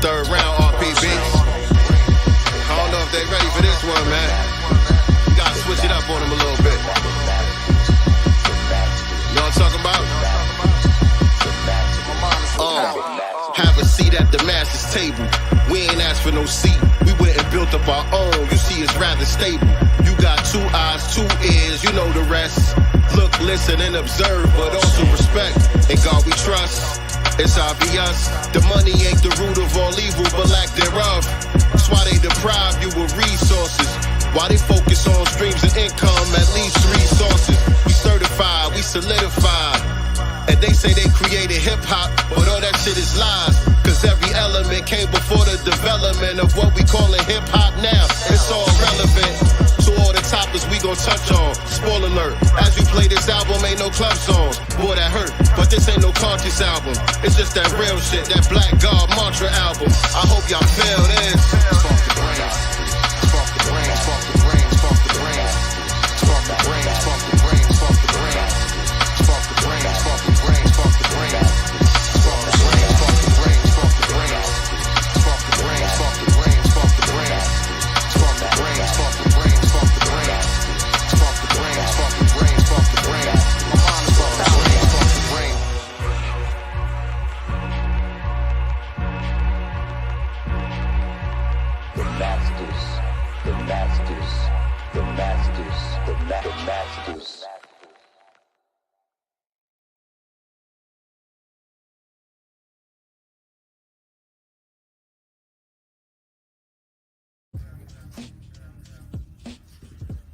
third round, RPB. I don't know if they ready for this one, man. You gotta switch it up on them a little bit. You know what I'm talking about? Have a seat at the master's table. We ain't asked for no seat. We went and built up our own. You see, it's rather stable. You got 2 eyes, 2 ears, you know the rest. Look, listen, and observe, but also respect. In God we trust. It's obvious. The money ain't the root of all evil, but lack thereof. That's why they deprive you of resources. Why they focus on streams of income, at least 3 sources. We certified, we solidified. And they say they created hip-hop, but all that shit is lies. Cause every element came before the development of what we callin' hip-hop now. It's all relevant to all the topics we gon' touch on. Spoiler alert, as we play this album, ain't no club songs. Boy, that hurt, but this ain't no conscious album. It's just that real shit, that Black God mantra album. I hope y'all feel this. Spark the brain, spark the brain, spark the brain, spark the brain, spark the brain, spark the brain, spark the brain. Spark the brain, spark the brain, spark the brain. Spark the brain, spark the brain, spark the brain. Spark the brain, spark the brain, spark the brain. Spark the brain, spark the brain, spark the brain. Spark the brain, spark the brain, spark the brain. My mind is spark the brain, spark the brain. The masters, the masters, the masters, the masters.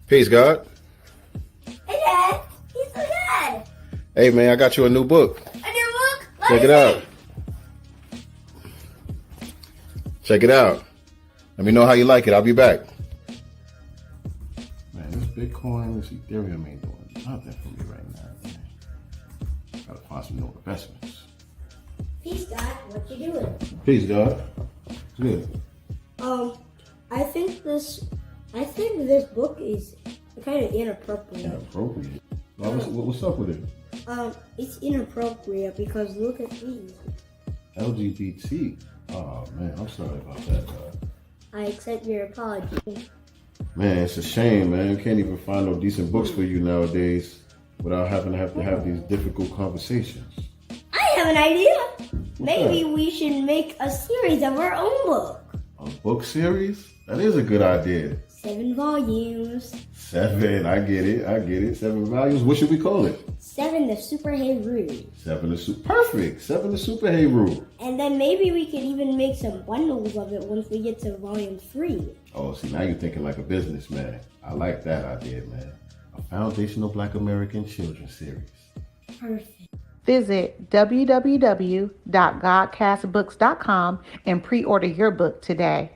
Peace, God. Hey, Dad. He's so good. Hey, man, I got you a new book. A new book? Check it out. Check it out. Let me know how you like it. I'll be back. Man, this Bitcoin, this Ethereum ain't doing nothing for me right now, man. Gotta find some new investments. Peace, God. What you doing? Peace, God. Good. I think this book is kind of inappropriate. Inappropriate? What's up with it? It's inappropriate because look at these. LGBT. Oh, man, I'm sorry about that, God. I accept your apology. Man, it's a shame, man. You can't even find no decent books for you nowadays without having to have these difficult conversations. I have an idea. Maybe we should make a series of our own book. A book series? That is a good idea. 7 volumes. 7, I get it. 7 volumes. What should we call it? 7 the Super Hey Rule. 7 the Perfect. 7 the Super Hey Rule. And then maybe we could even make some bundles of it once we get to volume 3. Oh, see, now you're thinking like a businessman. I like that idea, man. A foundational Black American children's series. Perfect. Visit www.godcastbooks.com and pre-order your book today.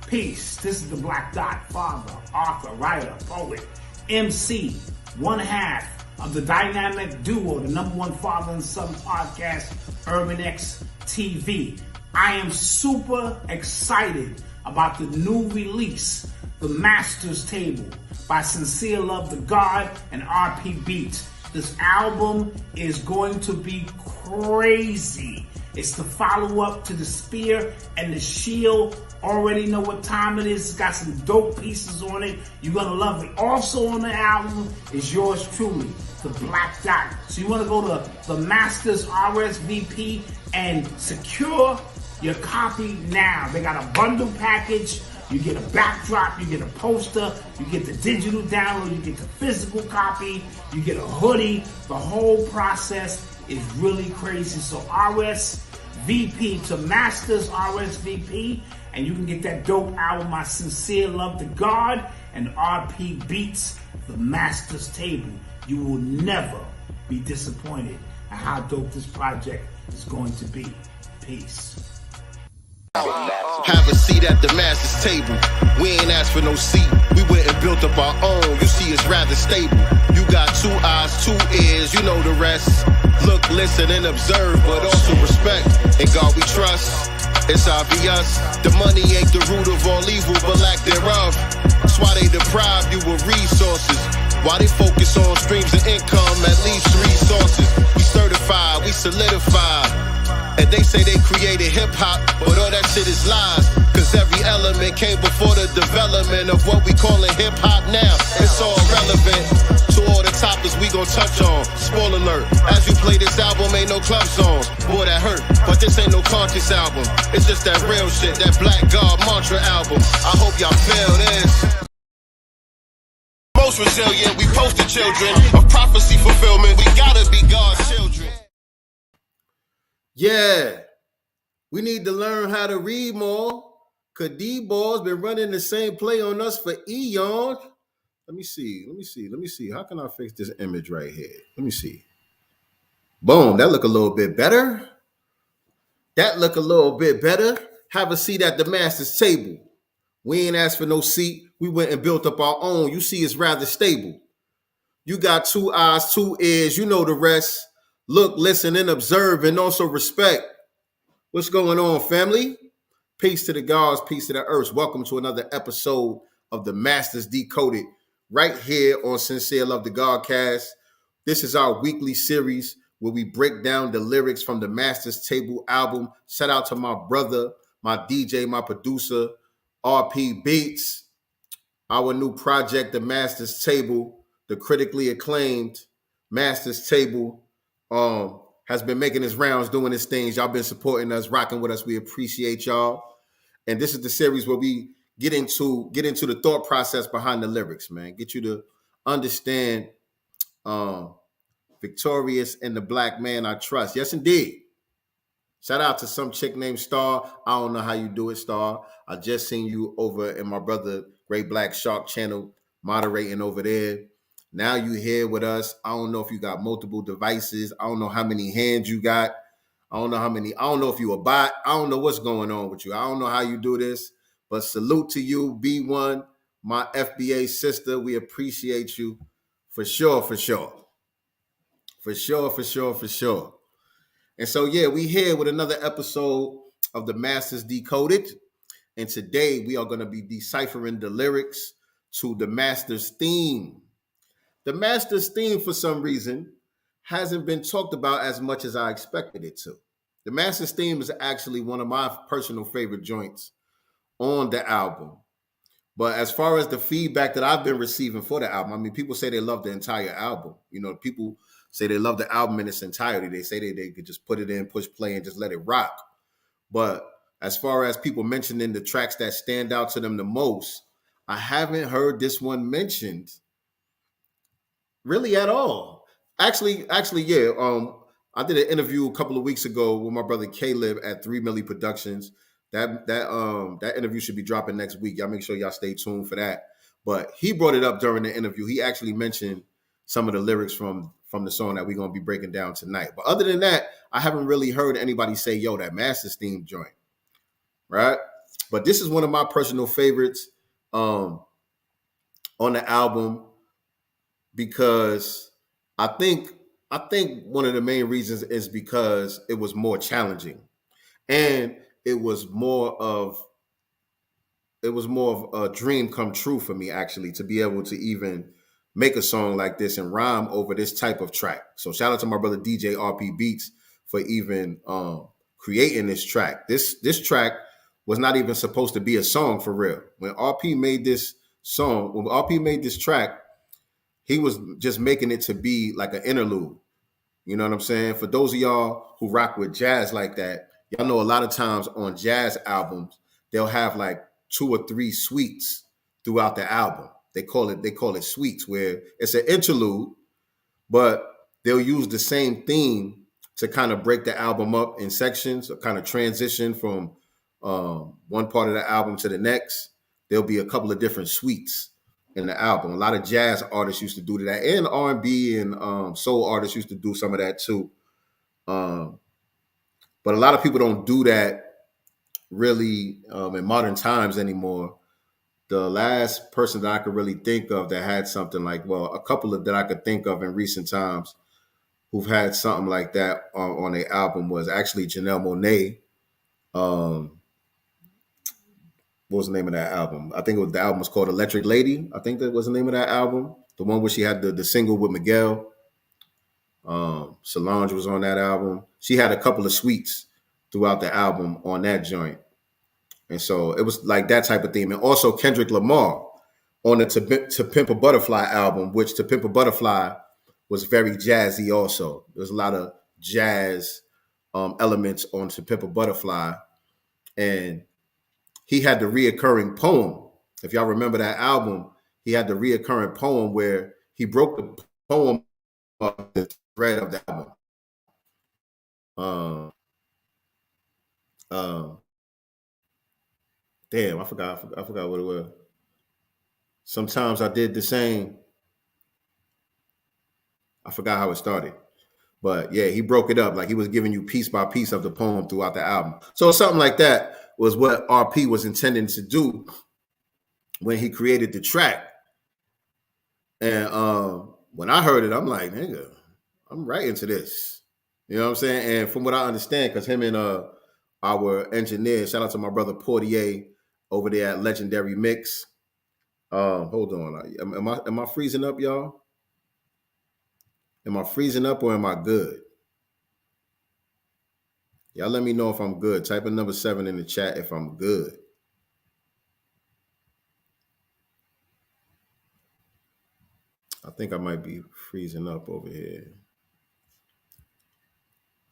Peace. This is the Black Dot father, author, writer, poet, MC, one half of the dynamic duo, the #1 father and son podcast, Urban X TV. I am super excited about the new release, The Master's Table, by Sincere Love to God and RP Beats. This album is going to be crazy. It's the follow-up to The Spear and The Shield. Already know what time it is. It's got some dope pieces on it. You're going to love it. Also on the album is yours truly, The Black Dot. So you want to go to The Masters RSVP and secure your copy now. They got a bundle package. You get a backdrop, you get a poster, you get the digital download, you get the physical copy, you get a hoodie. The whole process is really crazy. So RSVP to Masters RSVP, and you can get that dope album, My Sincere Love to God, and RP Beats, The Master's Table. You will never be disappointed at how dope this project is going to be. Peace. Have a seat at the master's table. We ain't asked for no seat. We went and built up our own. You see, it's rather stable. You got 2 eyes, 2 ears, you know the rest. Look, listen, and observe, but also respect. In God we trust. It's obvious. The money ain't the root of all evil, but lack thereof. That's why they deprive you of resources. Why they focus on streams of income, at least 3 sources. We certified, we solidified. And they say they created hip-hop, but all that shit is lies. Cause every element came before the development of what we callin' hip-hop now. It's all relevant to all the topics we gon' touch on. Spoiler alert, as you play this album, ain't no club songs. Boy, that hurt, but this ain't no conscious album. It's just that real shit, that Black God mantra album. I hope y'all feel this. Most resilient, we poster children of prophecy fulfillment. We gotta be God's children. Yeah, we need to learn how to read more. Cause D-Ball's been running the same play on us for eons. Let me see. How can I fix this image right here? Let me see. Boom, that look a little bit better. Have a seat at the master's table. We ain't asked for no seat. We went and built up our own. You see, it's rather stable. You got 2 eyes, 2 ears. You know the rest. Look, listen, and observe, and also respect. What's going on, family? Peace to the gods, peace to the earth. Welcome to another episode of the Masters Decoded, right here on Sincere Love the Godcast. This is our weekly series where we break down the lyrics from the Masters Table album. Shout out to my brother, my DJ, my producer, RP Beats. Our new project, the Masters Table, the critically acclaimed Masters Table, has been making his rounds, doing his things. Y'all been supporting us, rocking with us. We appreciate y'all. And this is the series where we get into the thought process behind the lyrics, man. Get you to understand Victorious and the Black Man I Trust. Yes, indeed. Shout out to some chick named Star. I don't know how you do it, Star. I just seen you over in my brother Great Black Shark channel moderating over there. Now you here with us. I don't know if you got multiple devices. I don't know how many hands you got. I don't know if you a bot. I don't know what's going on with you. I don't know how you do this, but salute to you, B1, my FBA sister. We appreciate you for sure. And so, yeah, we here with another episode of the Masters Decoded. And today we are going to be deciphering the lyrics to the Masters theme. The Masters theme, for some reason, hasn't been talked about as much as I expected it to. The Masters theme is actually one of my personal favorite joints on the album. But as far as the feedback that I've been receiving for the album, I mean, people say they love the entire album. You know, people say they love the album in its entirety. They say they could just put it in, push play, and just let it rock. But as far as people mentioning the tracks that stand out to them the most, I haven't heard this one mentioned really at all. Actually, yeah. I did an interview a couple of weeks ago with my brother Caleb at 3 Milli Productions. That interview should be dropping next week. Y'all make sure y'all stay tuned for that. But he brought it up during the interview. He actually mentioned some of the lyrics from the song that we're gonna be breaking down tonight. But other than that, I haven't really heard anybody say, "Yo, that Masters theme joint," right? But this is one of my personal favorites on the album because I think one of the main reasons is because it was more challenging, and it was more of a dream come true for me, actually, to be able to even make a song like this and rhyme over this type of track. So shout out to my brother DJ RP Beats for even creating this track. This track was not even supposed to be a song for real. When RP made this track, he was just making it to be like an interlude. You know what I'm saying? For those of y'all who rock with jazz like that, y'all know a lot of times on jazz albums, they'll have like 2 or 3 suites throughout the album. They call it suites, where it's an interlude, but they'll use the same theme to kind of break the album up in sections, or kind of transition from one part of the album to the next. There'll be a couple of different suites in the album. A lot of jazz artists used to do that, and R&B and soul artists used to do some of that too. But a lot of people don't do that really in modern times anymore. The last person that I could really think of that had something like, well, a couple of that I could think of in recent times who've had something like that on their album was actually Janelle Monáe. What was the name of that album? I think the album was called Electric Lady. I think that was the name of that album. The one where she had the single with Miguel. Solange was on that album. She had a couple of suites throughout the album on that joint. And so it was like that type of theme. And also Kendrick Lamar on the To Pimp a Butterfly album, which To Pimp a Butterfly was very jazzy also. There's a lot of jazz elements on To Pimp a Butterfly. And he had the reoccurring poem. If y'all remember that album, he had the reoccurring poem where he broke the poem of the thread of the album. Damn, I forgot what it was. Sometimes I did the same. I forgot how it started. But yeah, he broke it up. Like he was giving you piece by piece of the poem throughout the album. So something like that was what RP was intending to do when he created the track. And when I heard it, I'm like, nigga, I'm right into this. You know what I'm saying? And from what I understand, because him and our engineer, shout out to my brother Portier over there at Legendary Mix. Hold on. Am I freezing up, y'all? Am I freezing up or am I good? Y'all let me know if I'm good. Type a number 7 in the chat if I'm good. I think I might be freezing up over here.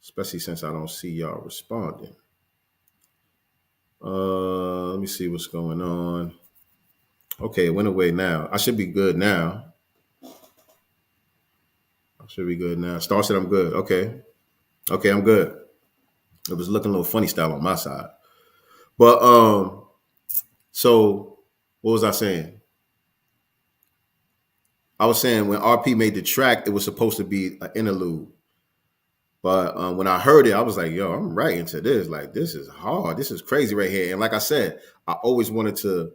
Especially since I don't see y'all responding. Let me see what's going on. Okay, it went away now. I should be good now. Star said I'm good. Okay, I'm good. It was looking a little funny style on my side. But so what was I saying? I was saying when RP made the track, it was supposed to be an interlude. But when I heard it, I was like, yo, I'm right into this. Like, this is hard. This is crazy right here. And like I said, I always wanted to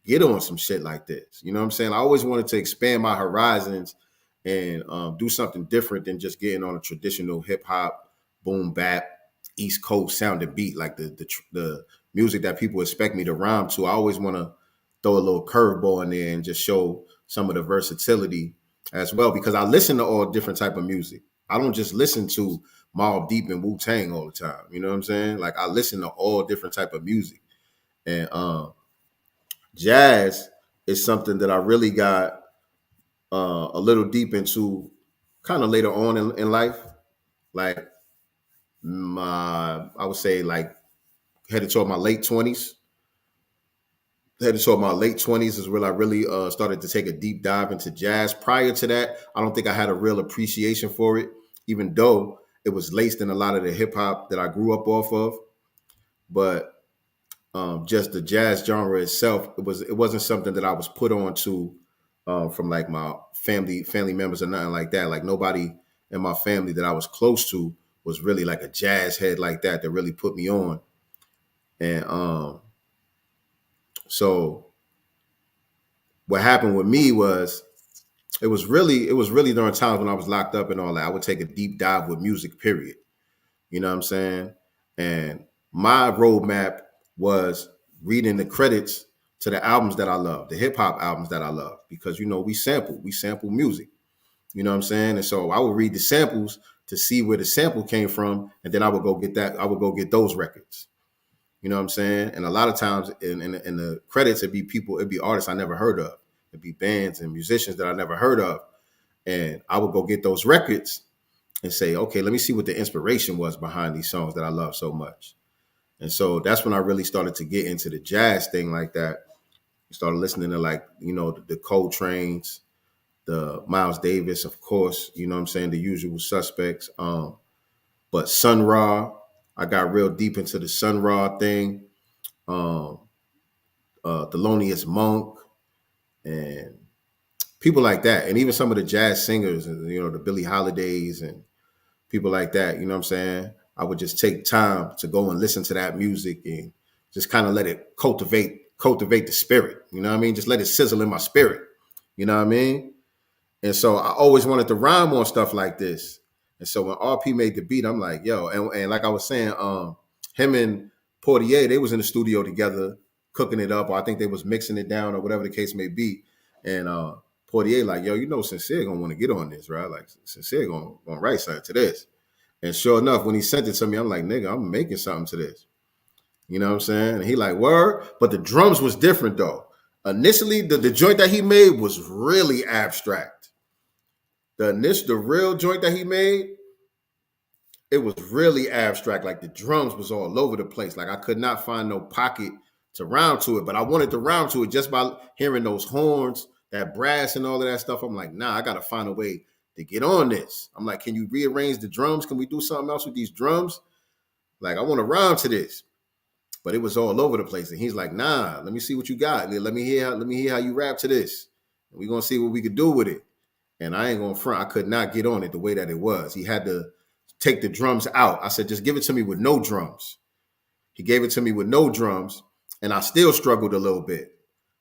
get on some shit like this. You know what I'm saying? I always wanted to expand my horizons and do something different than just getting on a traditional hip hop, boom bap, East Coast sounding beat, like the music that people expect me to rhyme to. I always want to throw a little curveball in there and just show some of the versatility as well, because I listen to all different type of music. I don't just listen to Mobb Deep and Wu-Tang all the time. You know what I'm saying? Like I listen to all different type of music. And jazz is something that I really got a little deep into kind of later on in life. Like I would say like headed toward my late 20s. Headed toward my late 20s is where I really started to take a deep dive into jazz. Prior to that, I don't think I had a real appreciation for it, even though it was laced in a lot of the hip hop that I grew up off of. But just the jazz genre itself, it wasn't something that I was put on to from like my family members or nothing like that. Like nobody in my family that I was close to was really like a jazz head like that really put me on. And so what happened with me was it was really during times when I was locked up and all that. I would take a deep dive with music, period. You know what I'm saying? And my roadmap was reading the credits to the albums that I love, the hip hop albums that I love, because, you know, we sample music. You know what I'm saying? And so I would read the samples to see where the sample came from. And then I would go get those records. You know what I'm saying? And a lot of times in the credits, it'd be artists I never heard of. It'd be bands and musicians that I never heard of. And I would go get those records and say, okay, let me see what the inspiration was behind these songs that I love so much. And so that's when I really started to get into the jazz thing like that. Started listening to like, you know, the Coltrane's, the Miles Davis, of course, you know what I'm saying? The usual suspects. But Sun Ra, I got real deep into the Sun Ra thing. Thelonious Monk and people like that. And even some of the jazz singers, you know, the Billie Holidays and people like that, you know what I'm saying? I would just take time to go and listen to that music and just kind of let it cultivate the spirit. You know what I mean? Just let it sizzle in my spirit. You know what I mean? And so I always wanted to rhyme on stuff like this. And so when RP made the beat, I'm like, yo, and like I was saying, him and Portier, they was in the studio together cooking it up, or I think they was mixing it down or whatever the case may be. And Portier like, yo, you know, Sincere gonna want to get on this, right? Like Sincere gonna write something to this. And sure enough, when he sent it to me, I'm like, nigga, I'm making something to this. You know what I'm saying? And he like, word. But the drums was different though. Initially, the joint that he made was really abstract. The real joint that he made, it was really abstract. Like the drums was all over the place. Like I could not find no pocket to round to it, but I wanted to round to it just by hearing those horns, that brass and all of that stuff. I'm like, nah, I got to find a way to get on this. I'm like, can you rearrange the drums? Can we do something else with these drums? Like I want to round to this. But it was all over the place. And he's like, nah, let me see what you got. Let me hear how you rap to this. And we're going to see what we could do with it. And I ain't going to front. I could not get on it the way that it was. He had to take the drums out. I said, just give it to me with no drums. He gave it to me with no drums. And I still struggled a little bit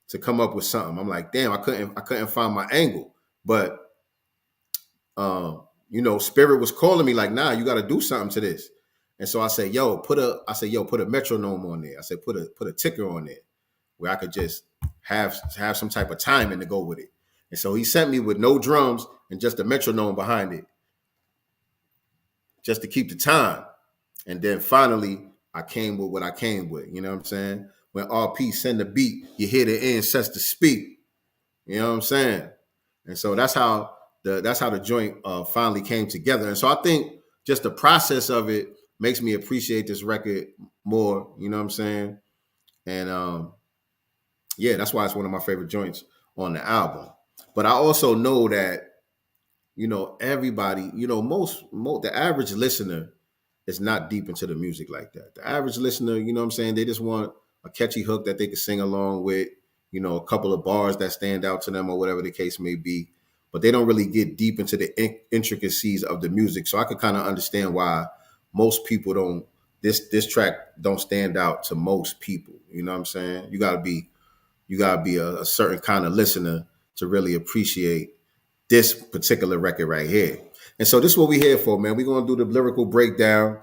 to come up with something. I'm like, damn, I couldn't find my angle. But, Spirit was calling me like, nah, you got to do something to this. And so I said, yo, put a metronome on there. I said, put a ticker on there where I could just have some type of timing to go with it. And so he sent me with no drums and just a metronome behind it, just to keep the time. And then finally, I came with what I came with. You know what I'm saying? When RP send the beat, you hear the ancestor speak. You know what I'm saying? And so that's how the joint finally came together. And so I think just the process of it makes me appreciate this record more, you know what I'm saying? And that's why it's one of my favorite joints on the album. But I also know that, everybody, the average listener is not deep into the music like that. The average listener, you know what I'm saying? They just want a catchy hook that they can sing along with, a couple of bars that stand out to them or whatever the case may be. But they don't really get deep into the intricacies of the music. So I could kind of understand why most people this track don't stand out to most people. You know what I'm saying? You gotta be a certain kind of listener to really appreciate this particular record right here. And so this is what we're here for, man. We're gonna do the lyrical breakdown.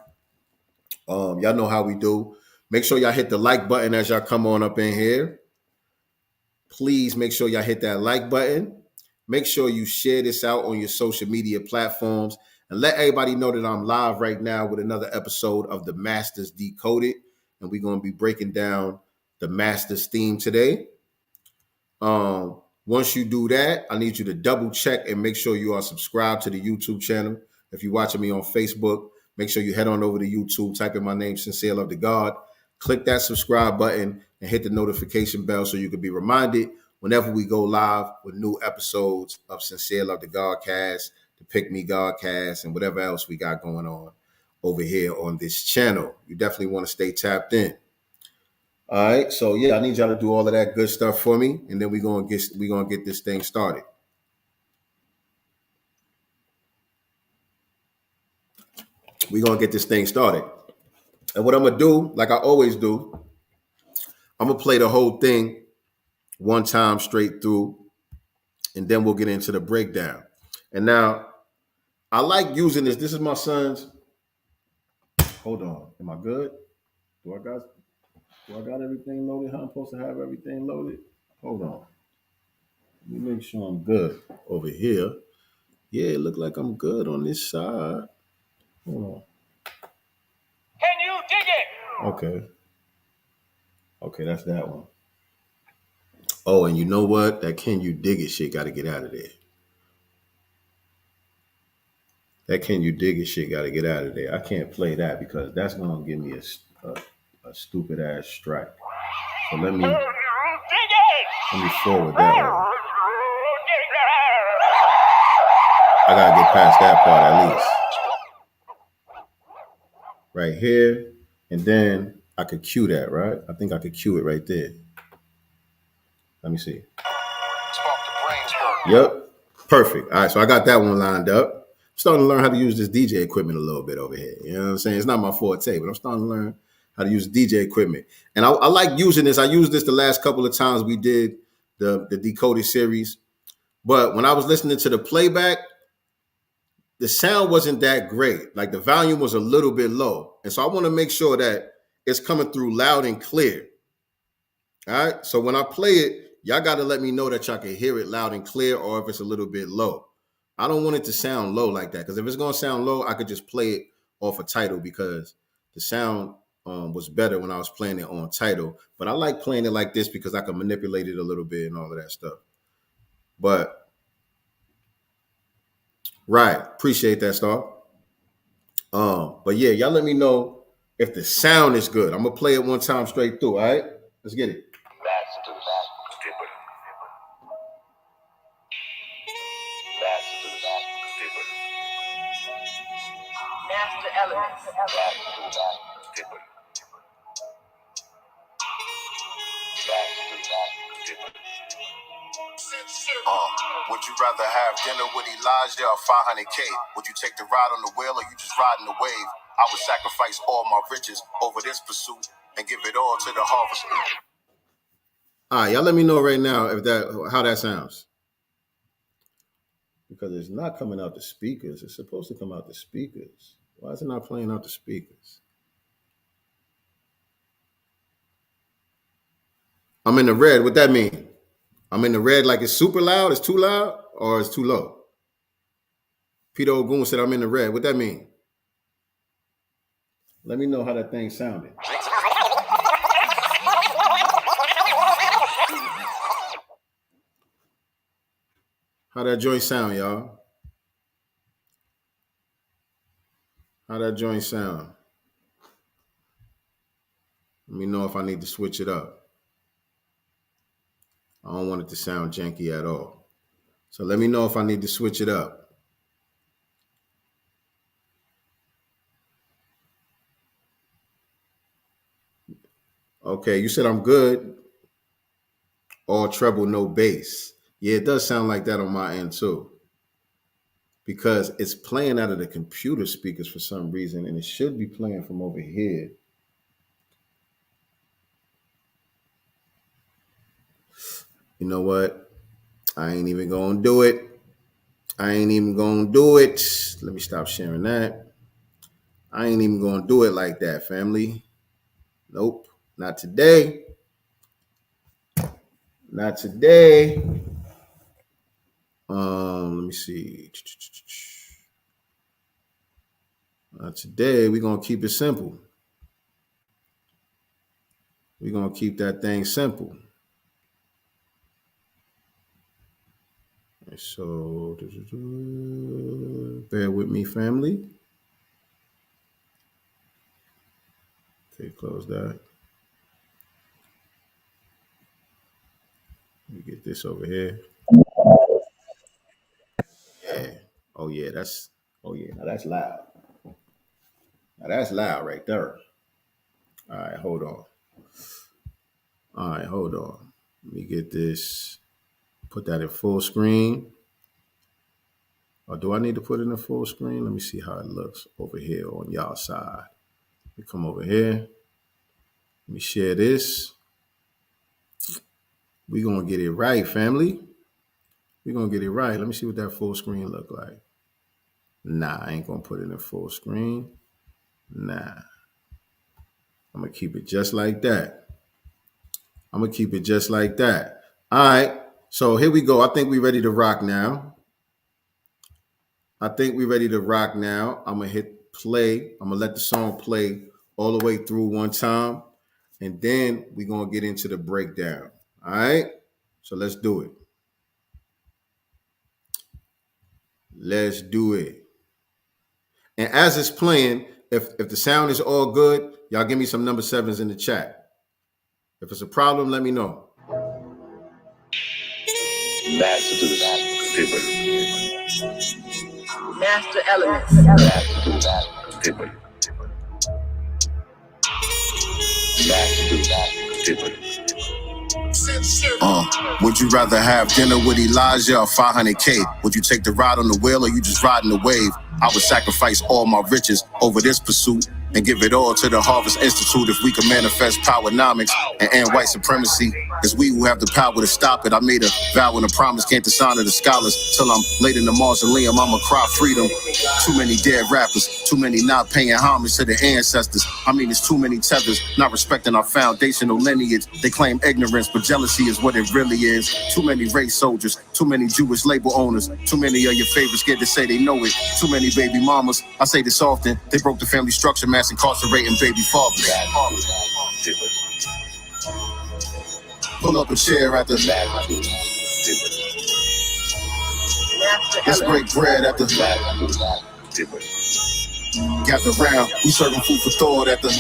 Y'all know how we do. Make sure y'all hit the like button as y'all come on up in here. Please make sure y'all hit that like button. Make sure you share this out on your social media platforms. And let everybody know that I'm live right now with another episode of The Masters Decoded. And we're going to be breaking down the Masters theme today. Once you do that, I need you to double check and make sure you are subscribed to the YouTube channel. If you're watching me on Facebook, make sure you head on over to YouTube, type in my name, Sincere Love to God. Click that subscribe button and hit the notification bell so you can be reminded whenever we go live with new episodes of Sincere Love to Godcast, the Pick Me Godcast, and whatever else we got going on over here on this channel. You definitely want to stay tapped in. All right, so I need y'all to do all of that good stuff for me, and then we're gonna get this thing started. We're gonna get this thing started. And what I'm gonna do, like I always do, I'm gonna play the whole thing one time straight through, and then we'll get into the breakdown. And now, I like using this. This is my son's. Hold on. Am I good? Do I got everything loaded? How I'm supposed to have everything loaded? Hold on. Let me make sure I'm good over here. Yeah, it look like I'm good on this side. Hold on. Can you dig it? Okay, that's that one. Oh, and you know what? That Can You Dig It shit got to get out of there. That Can You Dig It shit got to get out of there. I can't play that because that's going to give me a stupid ass strike. So let me forward that one. I got to get past that part at least. Right here. And then I could cue that, right? I think I could cue it right there. Let me see. Yep. Perfect. All right. So I got that one lined up. I'm starting to learn how to use this DJ equipment a little bit over here. You know what I'm saying? It's not my forte, but I'm starting to learn how to use DJ equipment. And I like using this. I used this the last couple of times we did the Decoded series. But when I was listening to the playback, the sound wasn't that great. Like the volume was a little bit low. And so I want to make sure that it's coming through loud and clear. All right. So when I play it, y'all got to let me know that y'all can hear it loud and clear or if it's a little bit low. I don't want it to sound low like that because if it's going to sound low, I could just play it off of Tidal because the sound was better when I was playing it on Tidal. But I like playing it like this because I can manipulate it a little bit and all of that stuff. But right, appreciate that, Star. But yeah, y'all let me know if the sound is good. I'm gonna play it one time straight through. All right, let's get it. Would you rather have dinner with Elijah or 500K? Would you take the ride on the wheel or you just riding the wave? I would sacrifice all my riches over this pursuit and give it all to the harvest. All right, y'all let me know right now if how that sounds. Because it's not coming out the speakers. It's supposed to come out the speakers. Why is it not playing out the speakers? I'm in the red. What that mean? I'm in the red like it's super loud, it's too loud, or it's too low? Peter Ogun said I'm in the red. What that mean? Let me know how that thing sounded. How that joint sound, y'all? How that joint sound? Let me know if I need to switch it up. I don't want it to sound janky at all. So let me know if I need to switch it up. Okay, you said I'm good. All treble, no bass. Yeah, it does sound like that on my end too. Because it's playing out of the computer speakers for some reason, and it should be playing from over here. You know what? I ain't even gonna do it. I ain't even gonna do it. Let me stop sharing that. I ain't even gonna do it like that, family. Nope, not today. Not today. Let me see. Not today. We're gonna keep it simple. We're gonna keep that thing simple. So, bear with me, family. Okay, close that. Let me get this over here. Yeah. Oh yeah, now that's loud. Now that's loud right there. All right, hold on. Let me get this. Put that in full screen. Or do I need to put it in full screen? Let me see how it looks over here on y'all side. Let me come over here. Let me share this. We're going to get it right, family. We're going to get it right. Let me see what that full screen look like. Nah, I ain't going to put it in full screen. Nah. I'm going to keep it just like that. All right. So here we go. I think we're ready to rock now. I'm going to hit play. I'm going to let the song play all the way through one time. And then we're going to get into the breakdown. All right. So let's do it. And as it's playing, if the sound is all good, y'all give me some number 7s in the chat. If it's a problem, let me know. Master elements. Would you rather have dinner with Elijah or 500K? Would you take the ride on the wheel or you just riding the wave? I would sacrifice all my riches over this pursuit and give it all to the Harvest Institute if we can manifest powernomics and end white supremacy. It's we who have the power to stop it. I made a vow and a promise, can't dishonor the scholars. Till I'm laid in the mausoleum, I'ma cry freedom. Too many dead rappers, too many not paying homage to their ancestors. I mean, it's too many tethers, not respecting our foundational lineage. They claim ignorance, but jealousy is what it really is. Too many race soldiers, too many Jewish label owners, too many of your favorites scared to say they know it. Too many baby mamas, I say this often, they broke the family structure, mass incarcerating baby fathers. Pull up a chair at the let's break bread at the gather round, we serving food for thought at the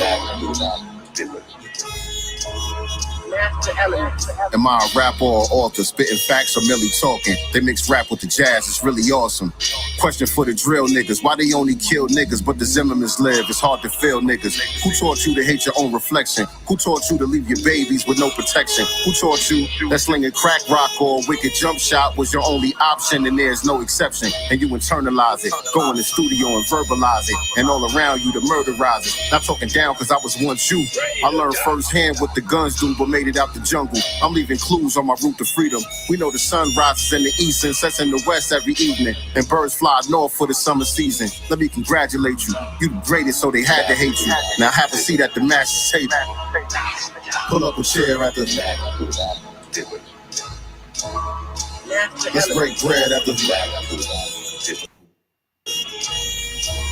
Am I a rapper or author? Spitting facts or merely talking? They mix rap with the jazz, it's really awesome. Question for the drill niggas, why they only kill niggas but the Zimmermans live? It's hard to feel niggas. Who taught you to hate your own reflection? Who taught you to leave your babies with no protection? Who taught you that slinging crack rock or a wicked jump shot was your only option and there's no exception? And you internalize it, go in the studio and verbalize it, and all around you the murderize it. Not talking down cause I was once you. I learned firsthand what the guns do but made it out the jungle. I'm leaving clues on my route to freedom. We know the sun rises in the east and sets in the west every evening, and birds fly north for the summer season. Let me congratulate you. You the greatest, so they had to hate you. Now have a seat at the master's table. Pull up a chair at the let's break bread at the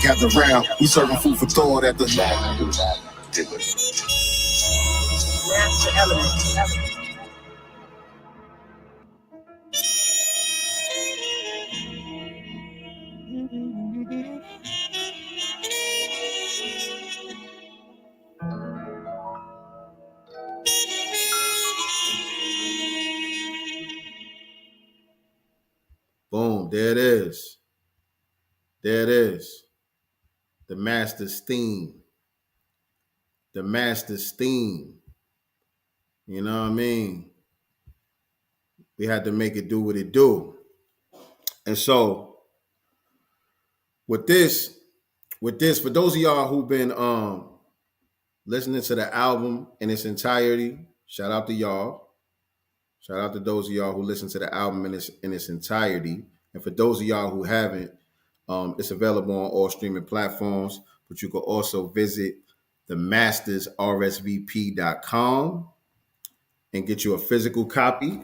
gather round, we serving food for thought at the boom, there it is. There it is. The master's theme. The master's theme. You know what I mean? We had to make it do what it do. And so with this, for those of y'all who've been listening to the album in its entirety, shout out to y'all. Shout out to those of y'all who listen to the album in its entirety. And for those of y'all who haven't, it's available on all streaming platforms, but you can also visit themastersrsvp.com and get you a physical copy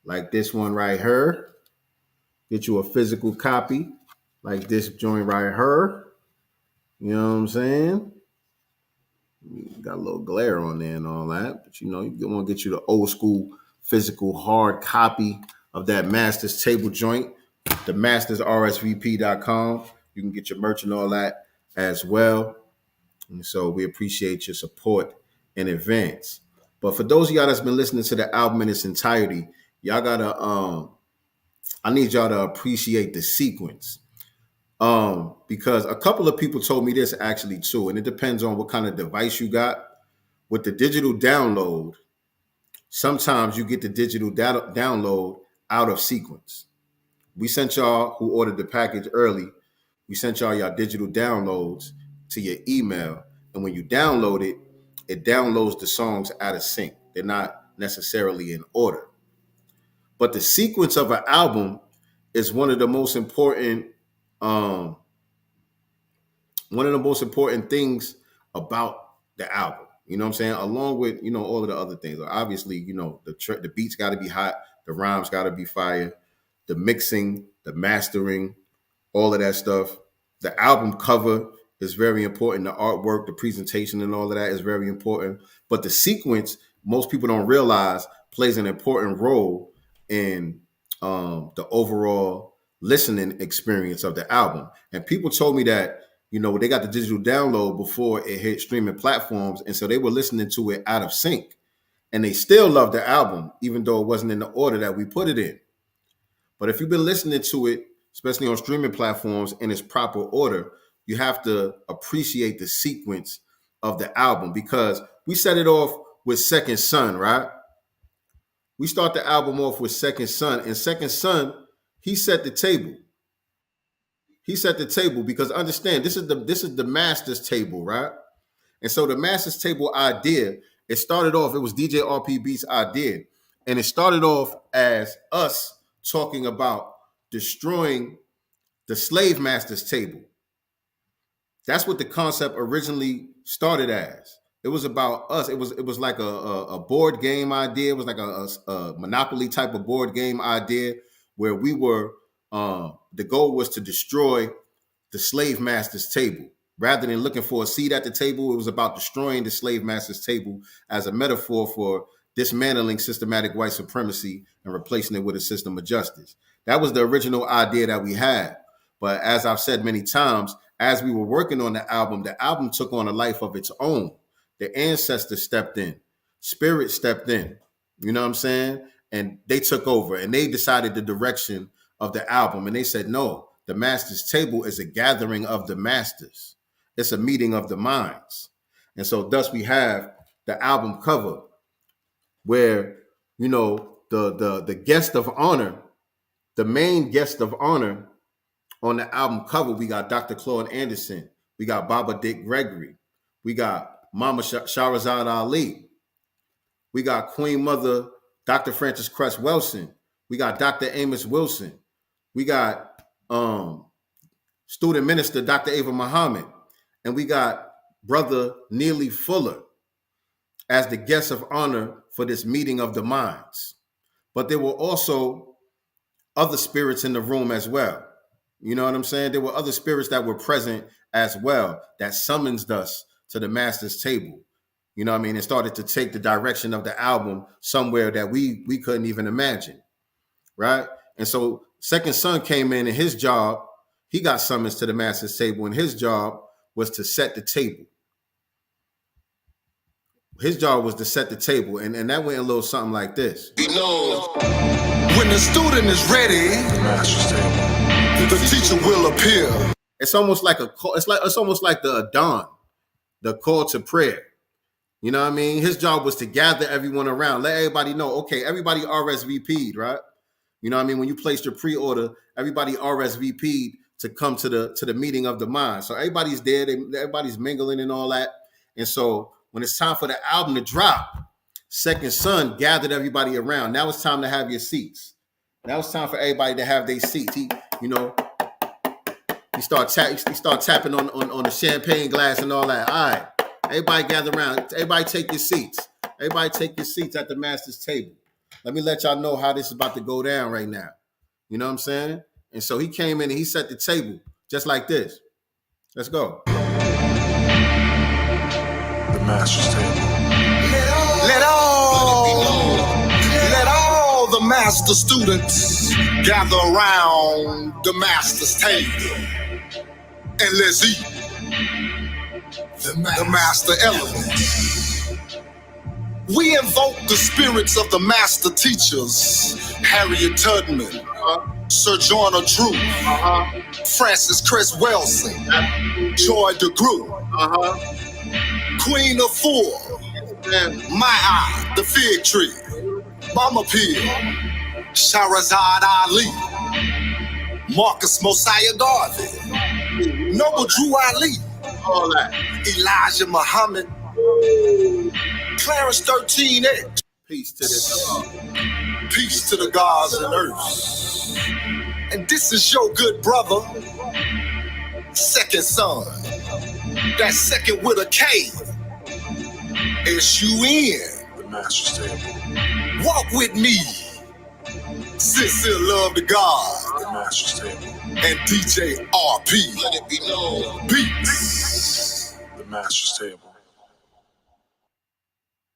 like this one right here. Get you a physical copy like this joint right here. You know what I'm saying? Got a little glare on there and all that, but you know, you want to get you the old school physical hard copy of that Masters table joint, the mastersrsvp.com. You can get your merch and all that as well. And so we appreciate your support in advance. But for those of y'all that's been listening to the album in its entirety, y'all gotta I need y'all to appreciate the sequence. Because a couple of people told me this actually too, and it depends on what kind of device you got. With the digital download, sometimes you get the digital download out of sequence. We sent y'all who ordered the package early, we sent y'all digital downloads to your email. And when you download it, it downloads the songs out of sync. They're not necessarily in order. But the sequence of an album is one of the most important things about the album. You know what I'm saying? Along with, you know, all of the other things. Obviously, you know, the beats got to be hot. The rhymes got to be fire. The mixing, the mastering, all of that stuff. The album cover is very important. The artwork, the presentation and all of that is very important. But the sequence, most people don't realize, plays an important role in the overall listening experience of the album. And people told me that, you know, they got the digital download before it hit streaming platforms. And so they were listening to it out of sync. And they still love the album, even though it wasn't in the order that we put it in. But if you've been listening to it, especially on streaming platforms, in its proper order, you have to appreciate the sequence of the album, because we set it off with Second Son, right? We start the album off with Second Son, and Second Son, he set the table. he set the table because understand this is the master's table, right? And so the master's table idea, it started off, it was DJ RP Beats' idea. And it started off as us talking about destroying the slave master's table. That's what the concept originally started as. It was about us. It was like a board game idea. It was like a Monopoly type of board game idea where we were, the goal was to destroy the slave master's table. Rather than looking for a seat at the table, it was about destroying the slave master's table as a metaphor for dismantling systematic white supremacy and replacing it with a system of justice. That was the original idea that we had. But as I've said many times, as we were working on the album took on a life of its own. The ancestors stepped in, spirit stepped in, you know what I'm saying? And they took over and they decided the direction of the album. And they said, no, the master's table is a gathering of the masters. It's a meeting of the minds. And so thus we have the album cover where, you know, the guest of honor, the main guest of honor on the album cover, we got Dr. Claude Anderson. We got Baba Dick Gregory. We got Mama Shahrazad Ali. We got Queen Mother, Dr. Frances Cress Wilson. We got Dr. Amos Wilson. We got student minister, Dr. Ava Muhammad. And we got Brother Neely Fuller as the guest of honor for this meeting of the minds. But there were also other spirits in the room as well. You know what I'm saying? There were other spirits that were present as well that summons us to the master's table. You know what I mean? It started to take the direction of the album somewhere that we couldn't even imagine, right? And so Second Son came in and his job, he got summons to the master's table and his job was to set the table. His job was to set the table, and that went a little something like this. You know, when the student is ready, the teacher will appear. It's almost like a call. It's almost like the Adhan, the call to prayer. You know what I mean? His job was to gather everyone around, let everybody know, okay, everybody RSVP'd, right? You know what I mean? When you placed your pre-order, everybody RSVP'd to come to the meeting of the mind. So everybody's there, everybody's mingling and all that. And so when it's time for the album to drop, Second Son gathered everybody around. Now it's time to have your seats. Now it's time for everybody to have their seats. He start tapping on the champagne glass and all that. All right, everybody gather around. Everybody take your seats. Everybody take your seats at the master's table. Let me let y'all know how this is about to go down right now. You know what I'm saying? And so he came in and he set the table just like this. Let's go. The master's table. Let all the master students gather around the master's table and let's eat the master elements. We invoke the spirits of the master teachers, Harriet Tubman, Sojourner Truth, Frances Cress Wilson, Joy DeGroot, Queen of Four, Maya, the Fig Tree, Mama Peel, Shahrazad Ali, Marcus Mosiah Garvey, Noble Drew Ali, all that, Elijah Muhammad, Clarence 13X. Peace to this. Peace to the gods and earth. And this is your good brother, Second Son. That second with a K. S-U-N. The master's table. Walk with me. Sincere love to God. The master's table. And DJ RP. Let it be known. Beats. The master's table.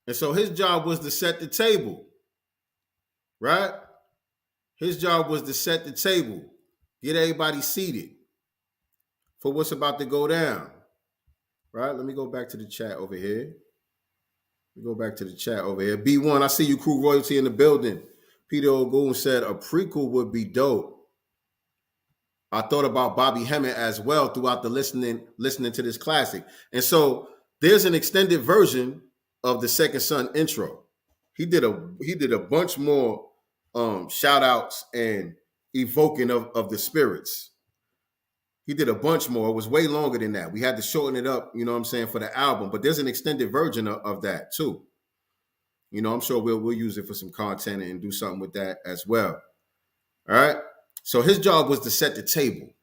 And so his job was to set the table, right? His job was to set the table, get everybody seated for what's about to go down, right? Let me go back to the chat over here. B1, I see you, Crew Royalty in the building. Peter Ogun said a prequel would be dope. I thought about Bobby Hemmett as well throughout the listening to this classic. And so there's an extended version of the Second Son intro. He did a bunch more shout outs and evoking of the spirits. He did a bunch more. It was way longer than that. We had to shorten it up, you know what I'm saying, for the album. But there's an extended version of that too. You know, I'm sure we'll use it for some content and do something with that as well. All right. So his job was to set the table.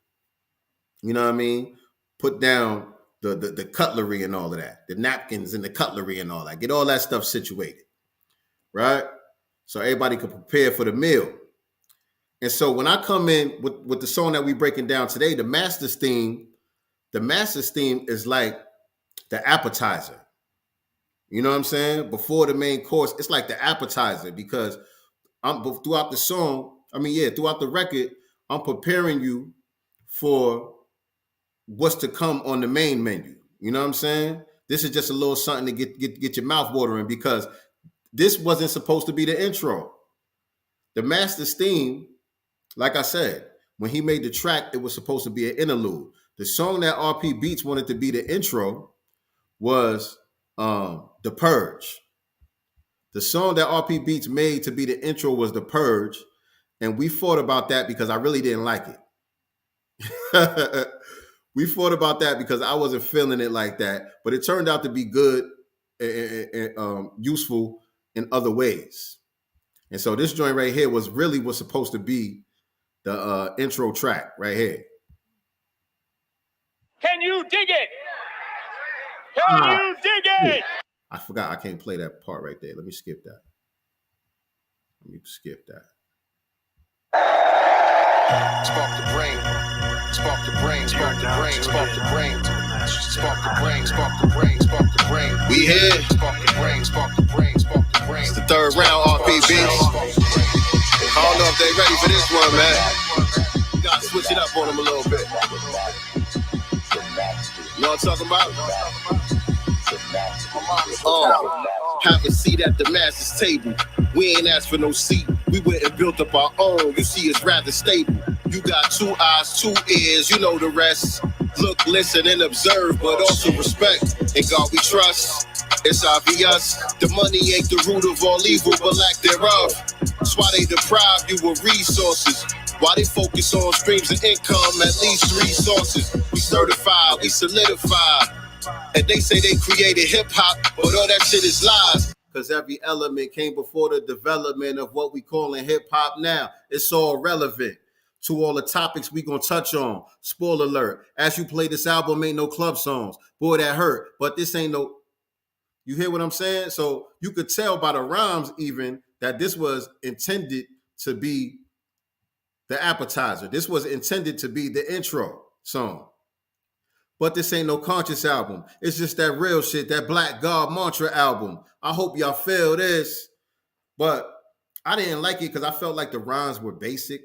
You know what I mean? Put down the cutlery and all of that, the napkins and the cutlery and all that. Get all that stuff situated. Right? So everybody could prepare for the meal. And so when I come in with the song that we breaking down today, the Master's theme is like the appetizer. You know what I'm saying? Before the main course, it's like the appetizer because throughout the record, I'm preparing you for what's to come on the main menu. You know what I'm saying? This is just a little something to get your mouth watering because this wasn't supposed to be the intro. The Master's theme, like I said, when he made the track, it was supposed to be an interlude. The song that RP Beats wanted to be the intro was The Purge. The song that RP Beats made to be the intro was The Purge, and we fought about that because I really didn't like it. We fought about that because I wasn't feeling it like that, but it turned out to be good and useful in other ways. And so this joint right here was supposed to be the intro track right here. Can you dig it? Can you dig it? I forgot I can't play that part right there. Let me skip that. Spark the brain. Spark the brain. Spark the brain. Spark the brain. Spark the brain. Spark the brain. Spark the brain. We here. Spark the brain. Spark the brain. Spark the brain. It's the third round, RPBs. I don't know if they ready for this one, man. You gotta switch it up on them a little bit. You know what I'm talking about? Have a seat at the master's table. We ain't asked for no seat. We went and built up our own. You see, it's rather stable. You got 2 eyes, 2 ears. You know the rest. Look, listen, and observe, but also respect. In God we trust. It's obvious. The money ain't the root of all evil, but lack thereof. That's why they deprive you of resources. Why they focus on streams of income, at least 3 sources. We certified, we solidified. And they say they created hip-hop, but all that shit is lies. Because every element came before the development of what we calling hip-hop now. It's all relevant to all the topics we gonna touch on. Spoiler alert, as you play this album, ain't no club songs. Boy, that hurt, but this ain't no... You hear what I'm saying? So you could tell by the rhymes even that this was intended to be the appetizer. This was intended to be the intro song. But this ain't no conscious album. It's just that real shit, that Black God Mantra album. I hope y'all feel this. But I didn't like it because I felt like the rhymes were basic.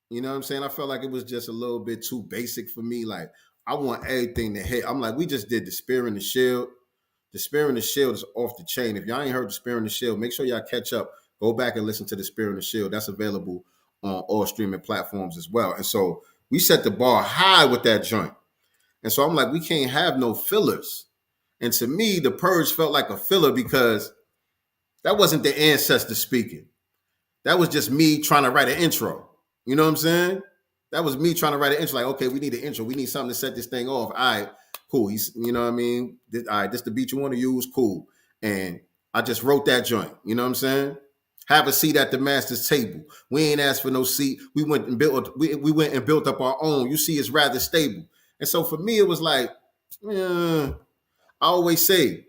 You know what I'm saying? I felt like it was just a little bit too basic for me. Like, I want everything to hit. I'm like, we just did The Spear and the Shield. The Spear and the Shield is off the chain. If y'all ain't heard The Spear and the Shield, make sure y'all catch up. Go back and listen to The Spear and the Shield. That's available on all streaming platforms as well. And so we set the bar high with that joint. And so I'm like, we can't have no fillers. And to me, The Purge felt like a filler because that wasn't the ancestor speaking. That was just me trying to write an intro. You know what I'm saying? That was me trying to write an intro. Like, okay, we need an intro. We need something to set this thing off. All right, cool. You know what I mean? All right, this the beat you want to use? Cool. And I just wrote that joint. You know what I'm saying? Have a seat at the master's table. We ain't asked for no seat. We went and built up our own. You see, it's rather stable. And so for me, it was like, I always say,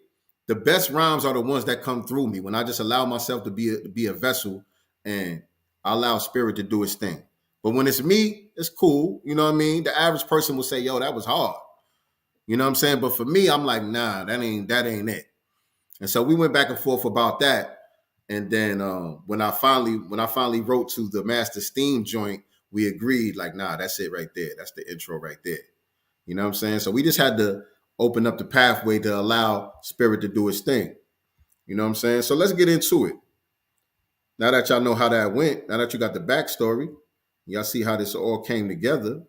the best rhymes are the ones that come through me when I just allow myself to be a vessel and I allow spirit to do its thing. But when it's me, it's cool. You know what I mean? The average person will say, yo, that was hard. You know what I'm saying? But for me, I'm like, nah, that ain't it. And so we went back and forth about that. And then when I finally wrote to the master's theme joint, we agreed, like, nah, that's it right there. That's the intro right there. You know what I'm saying? So we just had to open up the pathway to allow spirit to do its thing. You know what I'm saying? So let's get into it. Now that y'all know how that went, now that you got the backstory, y'all see how this all came together.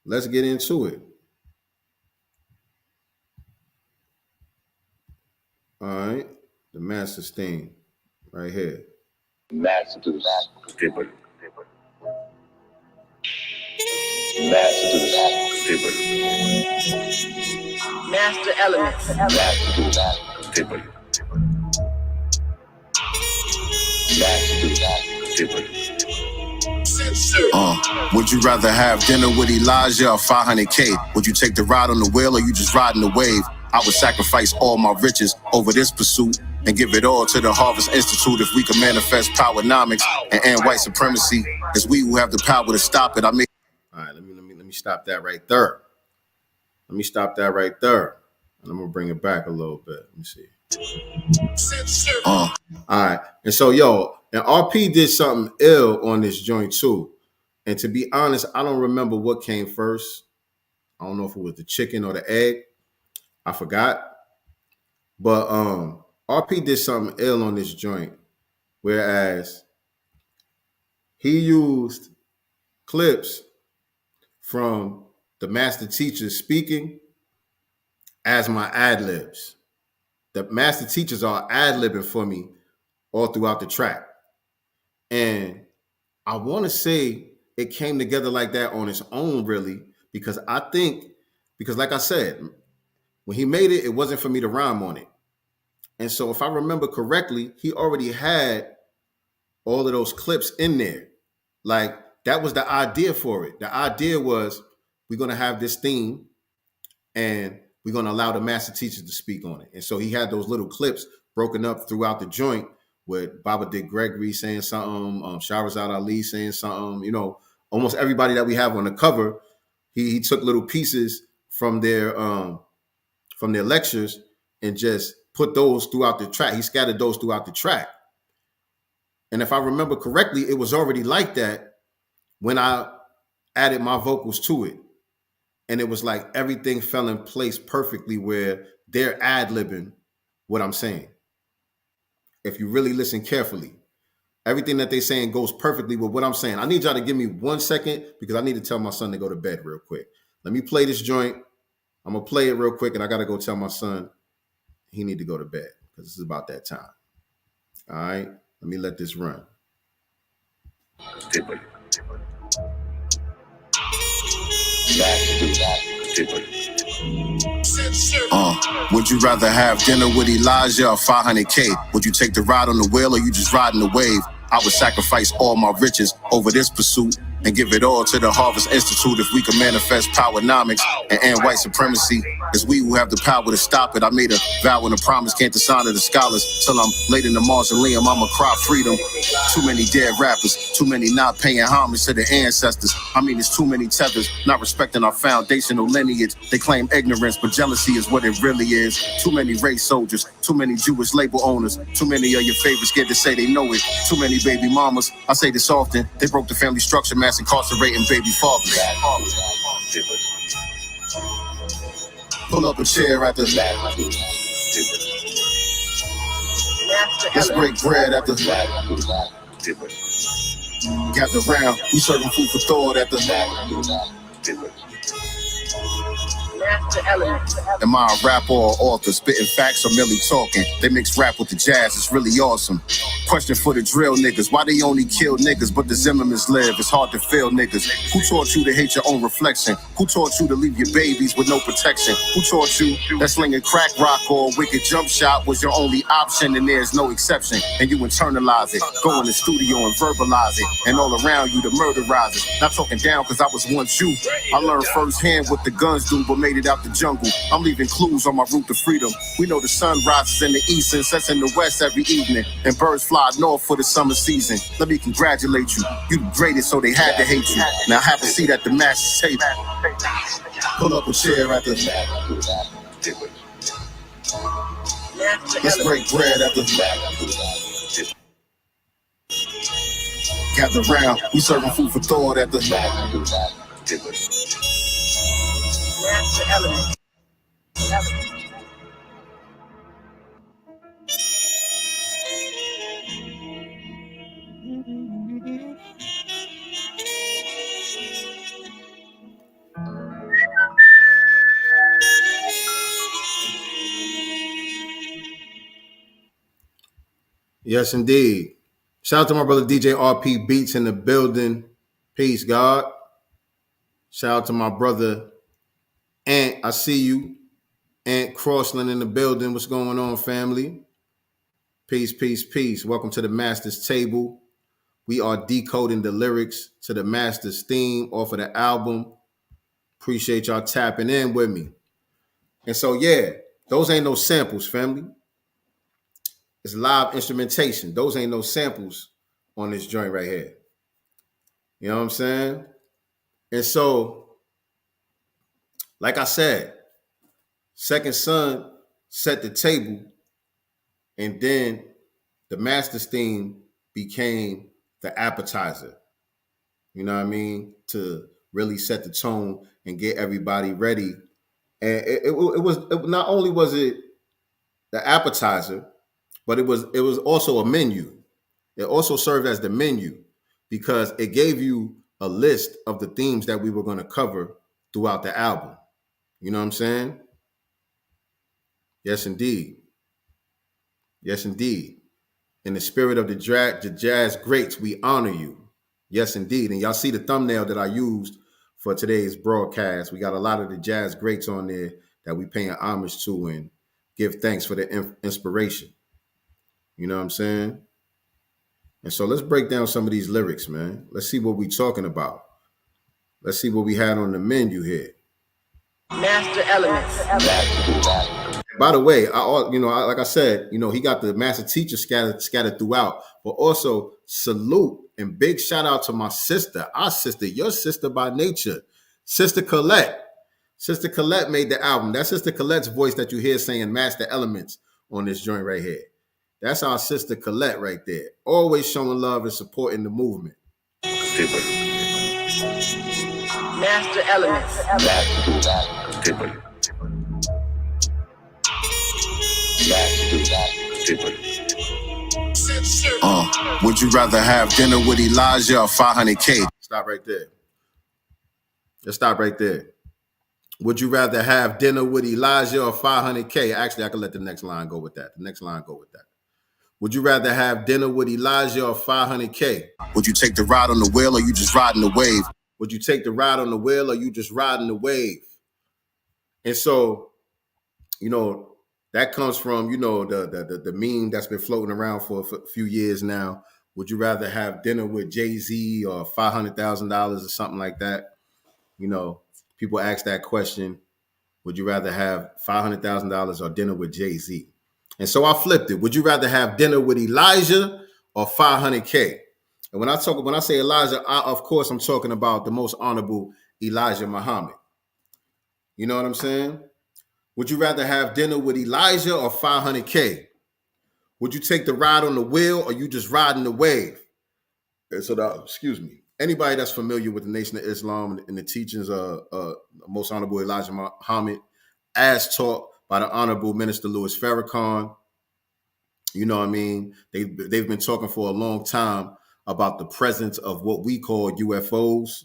Let's get into it. All right. The master's theme right here. Masters. Masters Table. Master elements. Masters Table. Masters Table. Would you rather have dinner with Elijah or 500K? Would you take the ride on the wheel or you just riding the wave? I would sacrifice all my riches over this pursuit and give it all to the Harvest Institute if we can manifest powernomics and end white supremacy. It's we who have the power to stop it. All right, let me stop that right there. And I'm gonna bring it back a little bit. Let me see. All right, and so and RP did something ill on this joint too. And to be honest, I don't remember what came first. I don't know if it was the chicken or the egg. I forgot. But RP did something ill on this joint, whereas he used clips from the master teachers speaking as my ad-libs. The master teachers are ad-libbing for me all throughout the track. And I want to say it came together like that on its own, really, because like I said, when he made it, it wasn't for me to rhyme on it. And so if I remember correctly, he already had all of those clips in there. Like, that was the idea for it. The idea was we're going to have this theme and we're going to allow the master teachers to speak on it. And so he had those little clips broken up throughout the joint with Baba Dick Gregory saying something, Shahrazad Ali saying something, almost everybody that we have on the cover, he took little pieces from their lectures and just put those throughout the track. He scattered those throughout the track. And if I remember correctly, it was already like that when I added my vocals to it. And it was like everything fell in place perfectly where they're ad-libbing what I'm saying. If you really listen carefully, everything that they're saying goes perfectly with what I'm saying. I need y'all to give me 1 second because I need to tell my son to go to bed real quick. Let me play this joint. I'm going to play it real quick and I got to go tell my son he need to go to bed because it's about that time. All right, let me let this run. Table. Would you rather have dinner with Elijah or 500K? Would you take the ride on the wheel or you just riding the wave? I would sacrifice all my riches over this pursuit and give it all to the Harvest Institute if we can manifest powernomics and end white supremacy. It's we who have the power to stop it. I made a vow and a promise, can't dishonor the scholars. Till I'm laid in the mausoleum, I'ma cry freedom. Too many dead rappers, too many not paying homage to their ancestors. I mean, there's too many tethers, not respecting our foundational lineage. They claim ignorance, but jealousy is what it really is. Too many race soldiers, too many Jewish label owners, too many of your favorites scared to say they know it. Too many baby mamas, I say this often, they broke the family structure, mass incarcerating baby fathers. Pull up a chair at the let's break bread at the gather round, we serving food for thought at the Am I a rapper or author? Spitting facts or merely talking? They mix rap with the jazz, it's really awesome. Question for the drill niggas, why they only kill niggas but the Zimmermans live? It's hard to feel niggas. Who taught you to hate your own reflection? Who taught you to leave your babies with no protection? Who taught you that slinging crack rock or a wicked jump shot was your only option and there's no exception? And you internalize it, go in the studio and verbalize it, and all around you the murderizers. Not talking down cause I was once you. I learned firsthand what the guns do, but made it out the jungle. I'm leaving clues on my route to freedom. We know the sun rises in the east and sets in the west every evening, and birds fly north for the summer season. Let me congratulate you. You the greatest, so they had to hate you. Now have a seat at the master's table. Pull up a chair at the let's break bread at the gather round, we serving food for thought at the Yes, indeed. Shout out to my brother DJ RP Beats in the building. Peace, God. Shout out to my brother Ant. I see you. Ant Crossland in the building. What's going on, family? Peace, peace, peace. Welcome to the Master's Table. We are decoding the lyrics to the Master's theme off of the album. Appreciate y'all tapping in with me. And so, yeah, those ain't no samples, family. It's live instrumentation. Those ain't no samples on this joint right here. You know what I'm saying? And so, like I said, Second Son set the table, and then the Master's theme became the appetizer. You know what I mean? To really set the tone and get everybody ready. And it was not only was it the appetizer, but it was also a menu. It also served as the menu because it gave you a list of the themes that we were going to cover throughout the album. You know what I'm saying? Yes, indeed. Yes, indeed. In the spirit of the jazz greats, we honor you. Yes, indeed. And y'all see the thumbnail that I used for today's broadcast. We got a lot of the jazz greats on there that we paying homage to and give thanks for the inspiration. You know what I'm saying? And so let's break down some of these lyrics, man. Let's see what we talking about. Let's see what we had on the menu here. Master elements. By the way, like I said, he got the master teacher scattered throughout, but also salute and big shout out to my sister, our sister, your sister by nature, Sister Colette. Sister Colette made the album. That's Sister Colette's voice that you hear saying master elements on this joint right here. That's our sister Colette right there. Always showing love and supporting the movement. Master elements. Would you rather have dinner with Elijah or 500K? Stop right there. Let's stop right there. Would you rather have dinner with Elijah or 500K? Actually, I can let the next line go with that. Would you rather have dinner with Elijah or 500K? Would you take the ride on the wheel or you just riding the wave? Would you take the ride on the wheel or you just riding the wave? And so, that comes from, the meme that's been floating around for a few years now. Would you rather have dinner with Jay-Z or $500,000 or something like that? People ask that question. Would you rather have $500,000 or dinner with Jay-Z? And so I flipped it. Would you rather have dinner with Elijah or 500K? And when I say Elijah, of course, I'm talking about the most honorable Elijah Muhammad. You know what I'm saying? Would you rather have dinner with Elijah or 500K? Would you take the ride on the wheel or you just riding the wave? And so, anybody that's familiar with the Nation of Islam and the teachings of most honorable Elijah Muhammad, as taught by the Honorable Minister Louis Farrakhan, you know what I mean? They've been talking for a long time about the presence of what we call UFOs,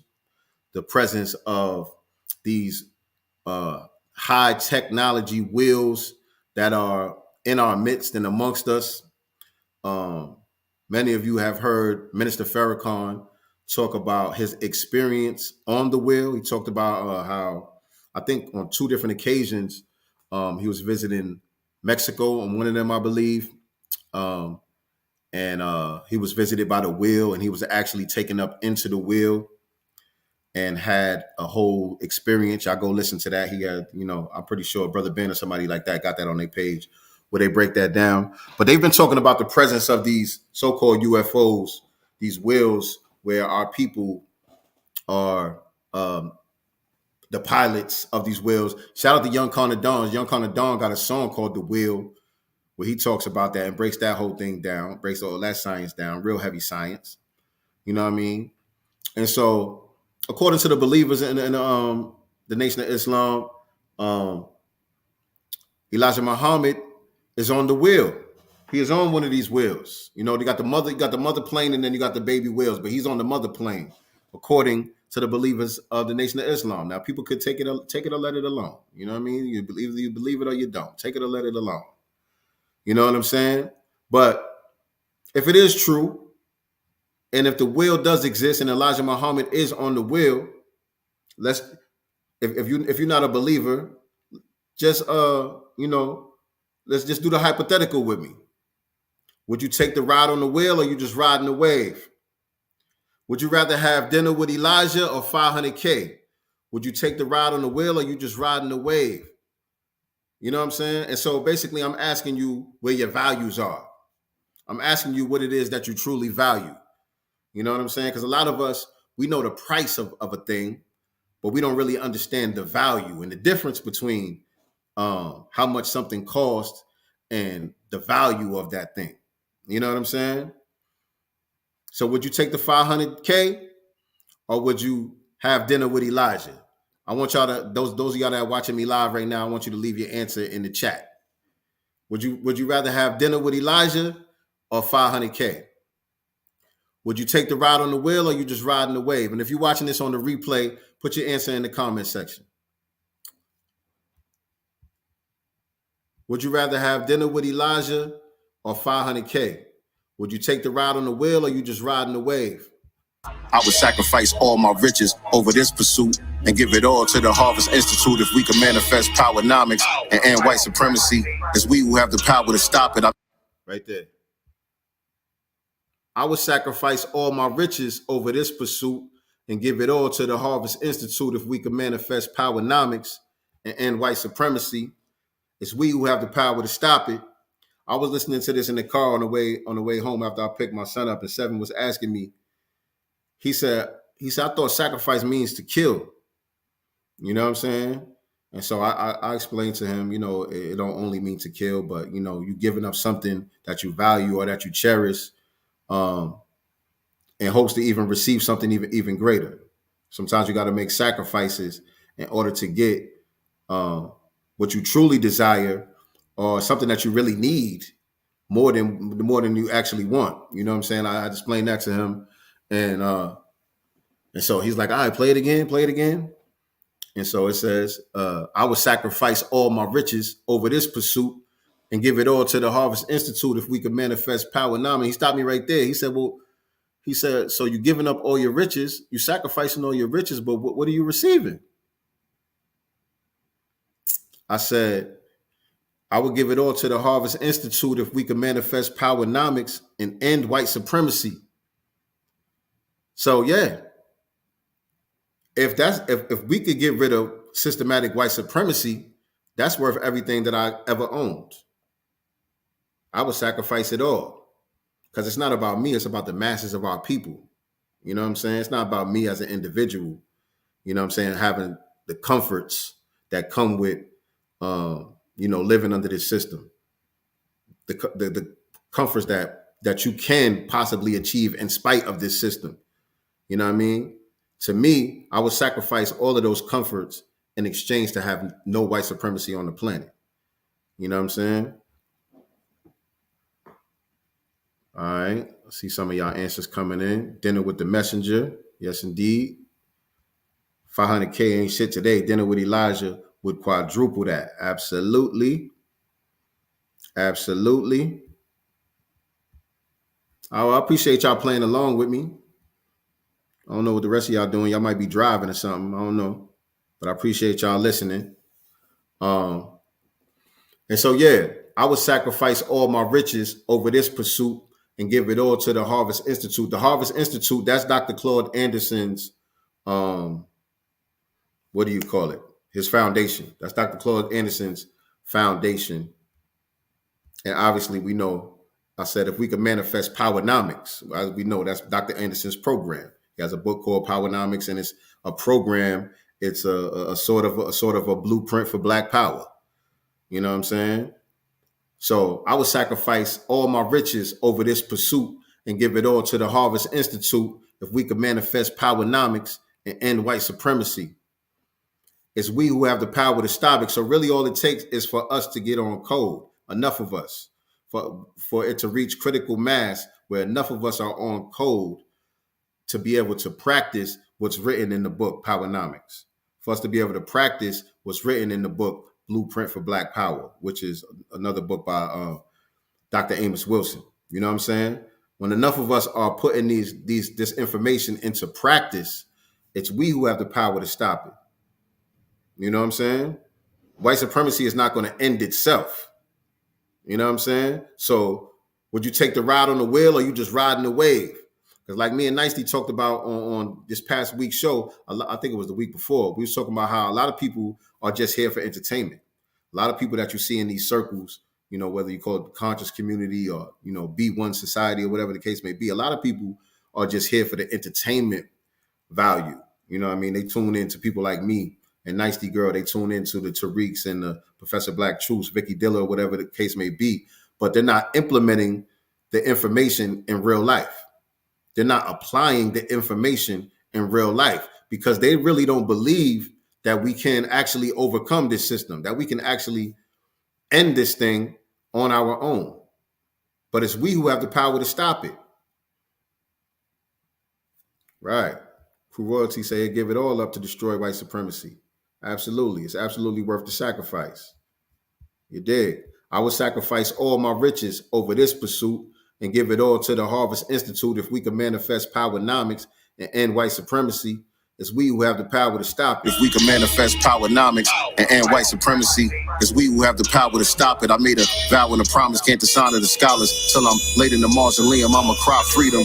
the presence of these high technology wheels that are in our midst and amongst us. Many of you have heard Minister Farrakhan talk about his experience on the wheel. He talked about how, I think on 2 different occasions, he was visiting Mexico on one of them, I believe. And he was visited by the wheel and he was actually taken up into the wheel and had a whole experience. Y'all go listen to that. He had, I'm pretty sure Brother Ben or somebody like that got that on their page where they break that down. But they've been talking about the presence of these so-called UFOs, these wheels where our people are the pilots of these wheels. Shout out to Young Connor Dawn. Young Connor Dawn got a song called The Wheel where he talks about that and breaks that whole thing down, breaks all that science down, real heavy science. You know what I mean? And so, according to the believers in the Nation of Islam, Elijah Muhammad is on the wheel. He is on one of these wheels. They got the mother plane, and then you got the baby wheels, but he's on the mother plane, according to the believers of the Nation of Islam. Now, people could take it or let it alone. You know what I mean? You believe it or you don't. Take it or let it alone. You know what I'm saying? But if it is true, and if the wheel does exist and Elijah Muhammad is on the wheel, let's if you're not a believer, just let's just do the hypothetical with me. Would you take the ride on the wheel, or you just riding the wave? Would you rather have dinner with Elijah or 500K? Would you take the ride on the wheel, or you just riding the wave? You know what I'm saying? And so basically I'm asking you where your values are. I'm asking you what it is that you truly value. You know what I'm saying? Because a lot of us, we know the price of a thing, but we don't really understand the value and the difference between how much something costs and the value of that thing. You know what I'm saying? So would you take the 500K, or would you have dinner with Elijah? I want y'all to, those of y'all that are watching me live right now, I want you to leave your answer in the chat. Would you rather have dinner with Elijah or 500K? Would you take the ride on the wheel, or you just riding the wave? And if you're watching this on the replay, put your answer in the comment section. Would you rather have dinner with Elijah or 500K? Would you take the ride on the wheel, or you just riding the wave? I would sacrifice all my riches over this pursuit and give it all to the Harvest Institute if we could manifest powernomics and end white supremacy. It's we who have the power to stop it. Right there. I would sacrifice all my riches over this pursuit and give it all to the Harvest Institute if we could manifest powernomics and end white supremacy. It's we who have the power to stop it. I was listening to this in the car on the way home after I picked my son up, and Seven was asking me. He said, I thought sacrifice means to kill. You know what I'm saying? And so I explained to him, it don't only mean to kill, but you giving up something that you value or that you cherish, in hopes to even receive something even greater. Sometimes you got to make sacrifices in order to get what you truly desire, or something that you really need more than you actually want. You know what I'm saying? I explained that to him, and so he's like, all right, play it again. And so it says, I would sacrifice all my riches over this pursuit and give it all to the Harvest Institute if we could manifest powernomics. He stopped me right there. He said, so you're giving up all your riches, you're sacrificing all your riches, but what are you receiving? I said, I would give it all to the Harvest Institute if we could manifest powernomics and end white supremacy. So yeah, if we could get rid of systematic white supremacy, that's worth everything that I ever owned. I would sacrifice it all, because it's not about me. It's about the masses of our people. You know what I'm saying? It's not about me as an individual. You know what I'm saying? Having the comforts that come with, living under this system, the comforts that you can possibly achieve in spite of this system. You know what I mean? To me, I would sacrifice all of those comforts in exchange to have no white supremacy on the planet. You know what I'm saying? All right. I see some of y'all answers coming in. Dinner with the messenger. Yes, indeed. 500K ain't shit today. Dinner with Elijah would quadruple that. Absolutely. Absolutely. Oh, I appreciate y'all playing along with me. I don't know what the rest of y'all doing. Y'all might be driving or something. I don't know. But I appreciate y'all listening. And so, yeah, I would sacrifice all my riches over this pursuit and give it all to the Harvest Institute. The Harvest Institute, that's Dr. Claude Anderson's, what do you call it? His foundation. That's Dr. Claude Anderson's foundation. And obviously, we know, I said, if we could manifest powernomics, as we know, that's Dr. Anderson's program. He has a book called Powernomics, and it's a program. It's a sort of a blueprint for Black power. You know what I'm saying? So I would sacrifice all my riches over this pursuit and give it all to the Harvest Institute if we could manifest powernomics and end white supremacy. It's we who have the power to stop it. So really all it takes is for us to get on code, enough of us, for it to reach critical mass where enough of us are on code to be able to practice what's written in the book, Powernomics. For us to be able to practice what's written in the book, Blueprint for Black Power, which is another book by Dr. Amos Wilson. You know what I'm saying? When enough of us are putting this information into practice, It's we who have the power to stop it. You know what I'm saying? White supremacy is not going to end itself. You know what I'm saying? So would you take the ride on the wheel or you just riding the wave? Because like me and Nicely talked about on this past week's show, I think it was the week before, we was talking about how a lot of people are just here for entertainment. A lot of people that you see in these circles, you know, whether you call it the conscious community or, you know, B1 society or whatever the case may be, a lot of people are just here for the entertainment value. You know what I mean? They tune in to people like me and Nicely Girl. They tune into the Tariqs and the Professor Black Truths, Vicky Diller, whatever the case may be. But they're not implementing the information in real life. They're not applying the information in real life because they really don't believe that we can actually overcome this system, that we can actually end this thing on our own. But it's we who have the power to stop it. Right. Crew Royalty say give it all up to destroy white supremacy. Absolutely. It's absolutely worth the sacrifice. You dig? I would sacrifice all my riches over this pursuit and give it all to the Harvest Institute if we could manifest powernomics and end white supremacy. It's we who have the power to stop it. If we can manifest powernomics and end white supremacy, it's we who have the power to stop it. I made a vow and a promise, can't dishonor the scholars. Till I'm laid in the mausoleum, I'ma cry freedom.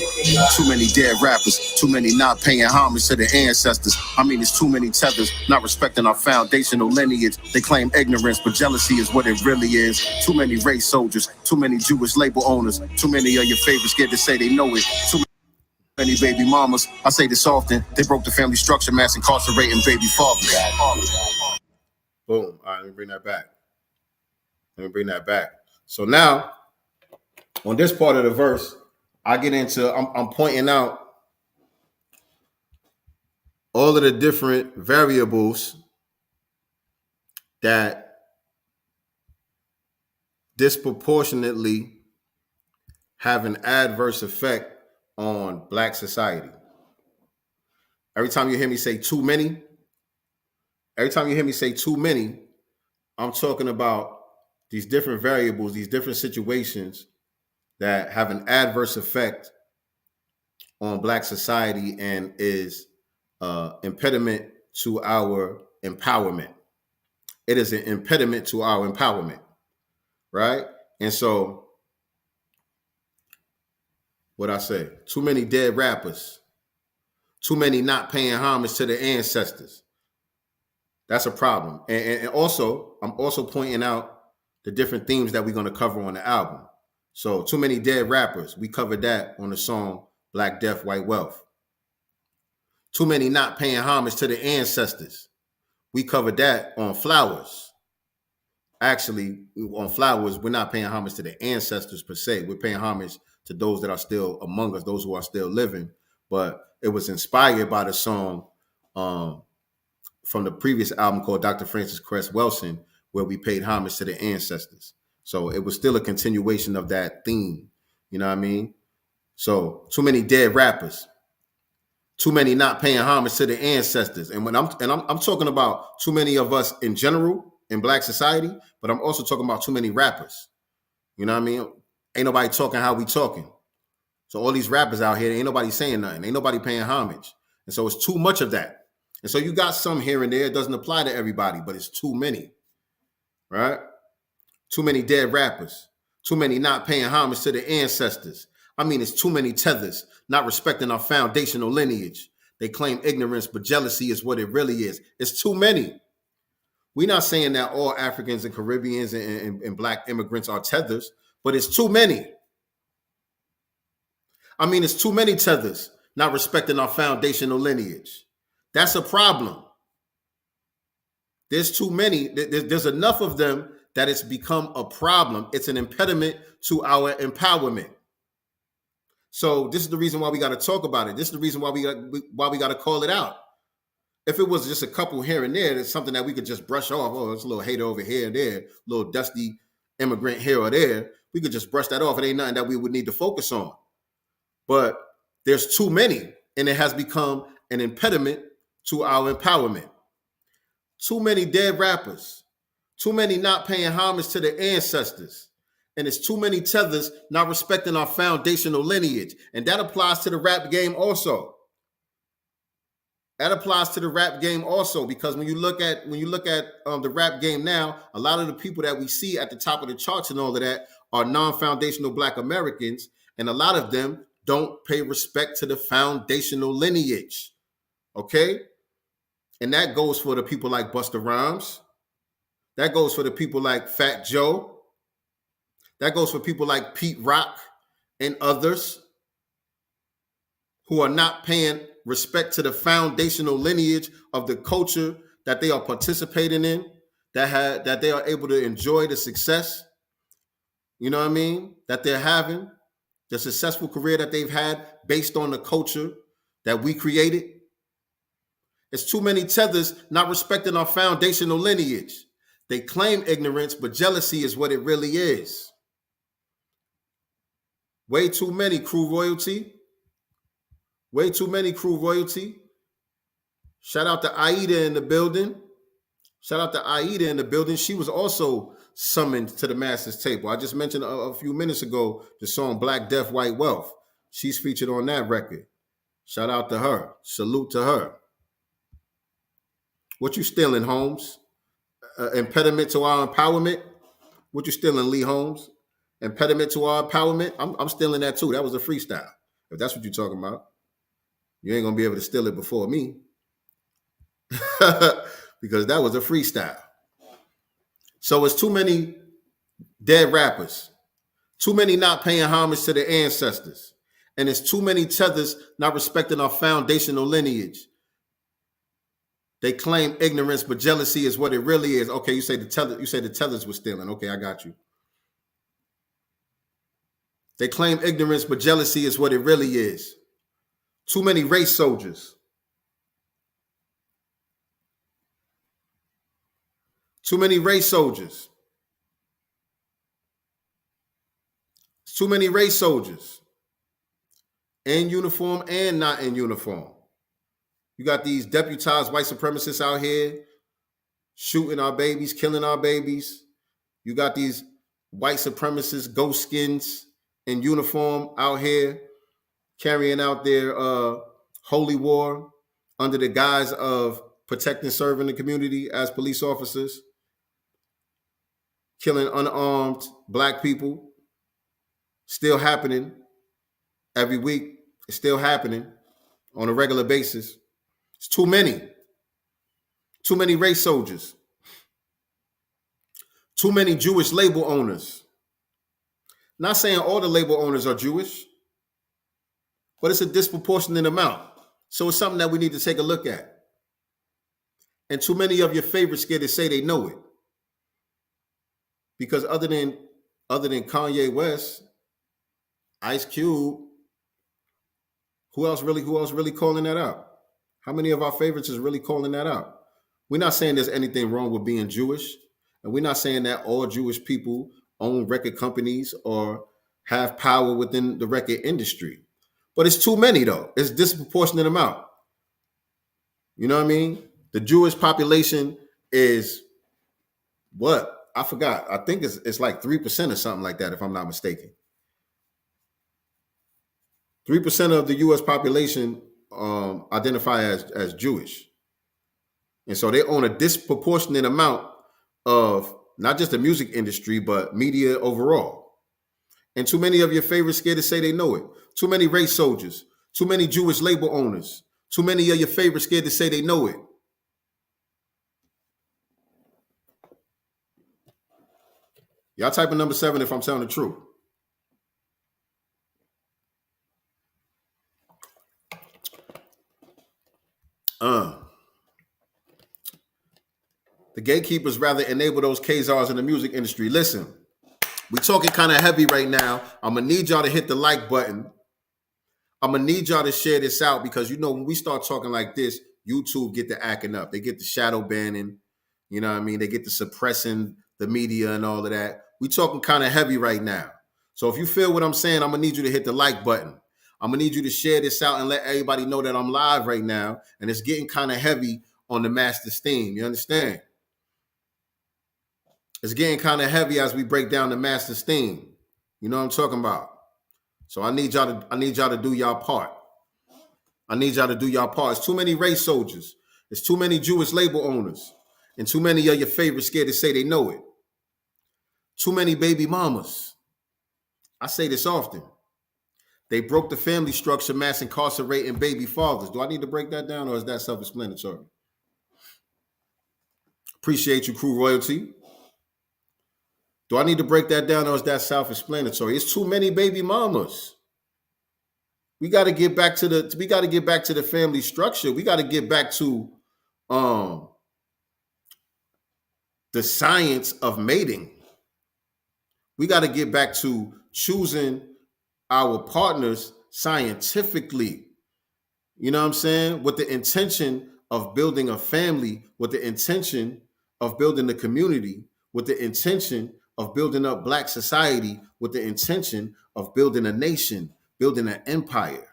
Too many dead rappers, too many not paying homage to their ancestors. I mean, there's too many tethers, not respecting our foundational lineage. They claim ignorance, but jealousy is what it really is. Too many race soldiers, too many Jewish label owners, too many of your favorites scared to say they know it. Too many baby mamas, I say this often, they broke the family structure, mass incarcerating baby fathers. Boom. All right, let me bring that back. So now, on this part of the verse, I get into, I'm pointing out all of the different variables that disproportionately have an adverse effect on Black society. Every time you hear me say too many, I'm talking about these different variables, these different situations that have an adverse effect on Black society and is impediment to our empowerment. It is an impediment to our empowerment, right? And so, what I say, too many dead rappers, too many not paying homage to their ancestors. That's a problem. And also, I'm also pointing out the different themes that we're going to cover on the album. So, too many dead rappers. We covered that on the song Black Death, White Wealth. Too many not paying homage to their ancestors. We covered that on Flowers. Actually, on Flowers, we're not paying homage to the ancestors per se. We're paying homage to those that are still among us, those who are still living. But it was inspired by the song from the previous album called Dr. Francis Cress Welsing, where we paid homage to the ancestors. So it was still a continuation of that theme. You know what I mean? So too many dead rappers, too many not paying homage to the ancestors. And when I'm talking about too many of us in general in Black society, but I'm also talking about too many rappers. You know what I mean? Ain't nobody talking how we talking. So all these rappers out here, ain't nobody saying nothing. Ain't nobody paying homage. And so it's too much of that. And so you got some here and there. It doesn't apply to everybody, but it's too many, right? Too many dead rappers. Too many not paying homage to the ancestors. I mean, it's too many tethers, not respecting our foundational lineage. They claim ignorance, but jealousy is what it really is. It's too many. We're not saying that all Africans and Caribbeans and Black immigrants are tethers, but it's too many. I mean, it's too many tethers, not respecting our foundational lineage. That's a problem. There's too many. There's enough of them that it's become a problem. It's an impediment to our empowerment. So this is the reason why we got to talk about it. This is the reason why we got to call it out. If it was just a couple here and there, it's something that we could just brush off. Oh, it's a little hater over here and there, a little dusty immigrant here or there. We could just brush that off. It ain't nothing that we would need to focus on. But there's too many, and it has become an impediment to our empowerment. Too many dead rappers, too many not paying homage to their ancestors, and it's too many tethers not respecting our foundational lineage. And that applies to the rap game also. That applies to the rap game also, because when you look at the rap game now, a lot of the people that we see at the top of the charts and all of that are non-foundational Black Americans, and a lot of them don't pay respect to the foundational lineage. Okay, and that goes for the people like Busta Rhymes. That goes for the people like Fat Joe. That goes for people like Pete Rock and others who are not paying respect to the foundational lineage of the culture that they are participating in, that they are able to enjoy the success, you know what I mean, that they're having, the successful career that they've had based on the culture that we created. It's too many tethers not respecting our foundational lineage. They claim ignorance, but jealousy is what it really is. Way too many crew royalty. Way too many crew royalty. Shout out to Aida in the building. Shout out to Aida in the building. She was also summoned to the master's table. I just mentioned a few minutes ago the song Black Death, White Wealth. She's featured on that record. Shout out to her. Salute to her. What you stealing, Holmes? Impediment to our empowerment? What you stealing, Lee Holmes? Impediment to our empowerment? I'm stealing that too. That was a freestyle. If that's what you're talking about. You ain't going to be able to steal it before me. Because that was a freestyle. So it's too many dead rappers. Too many not paying homage to their ancestors. And it's too many tethers not respecting our foundational lineage. They claim ignorance, but jealousy is what it really is. Okay, you say the tethers were stealing. Okay, I got you. They claim ignorance, but jealousy is what it really is. Too many race soldiers. Too many race soldiers. Too many race soldiers. In uniform and not in uniform. You got these deputized white supremacists out here shooting our babies, killing our babies. You got these white supremacist ghost skins in uniform out here carrying out their holy war under the guise of protecting, serving the community as police officers, killing unarmed Black people. Still happening every week. It's still happening on a regular basis. It's too many. Too many race soldiers. Too many Jewish label owners. Not saying all the label owners are Jewish, but it's a disproportionate amount. So it's something that we need to take a look at. And too many of your favorites scared to say they know it. Because other than Kanye West, Ice Cube, who else really calling that out? How many of our favorites is really calling that out? We're not saying there's anything wrong with being Jewish, and we're not saying that all Jewish people own record companies or have power within the record industry. But it's too many, though. It's a disproportionate amount. You know what I mean? The Jewish population is what? I forgot. I think it's like 3% or something like that, if I'm not mistaken. 3% of the U.S. population identify as Jewish. And so they own a disproportionate amount of not just the music industry, but media overall. And too many of your favorites scared to say they know it. Too many race soldiers. Too many Jewish label owners. Too many of your favorites scared to say they know it. Y'all type in number 7 if I'm telling the truth. The gatekeepers rather enable those Khazars in the music industry. Listen, we talking kind of heavy right now. I'm going to need y'all to hit the like button. I'm going to need y'all to share this out because, you know, when we start talking like this, YouTube get the acting up. They get the shadow banning. You know what I mean? They get the suppressing the media and all of that. We talking kind of heavy right now. So if you feel what I'm saying, I'm going to need you to hit the like button. I'm going to need you to share this out and let everybody know that I'm live right now. And it's getting kind of heavy on the master's theme. You understand? It's getting kind of heavy as we break down the master's theme. You know what I'm talking about? So I need y'all to do y'all part. I need y'all to do y'all part. It's too many race soldiers. It's too many Jewish label owners. And too many of your favorites scared to say they know it. Too many baby mamas. I say this often. They broke the family structure, mass incarcerating baby fathers. Do I need to break that down, or is that self-explanatory? Appreciate you, Crew Royalty. Do I need to break that down, or is that self-explanatory? It's too many baby mamas. We got to get back to the family structure. We got to get back to the science of mating. We got to get back to choosing our partners scientifically. You know what I'm saying? With the intention of building a family, with the intention of building a community, with the intention of building up Black society, with the intention of building a nation, building an empire.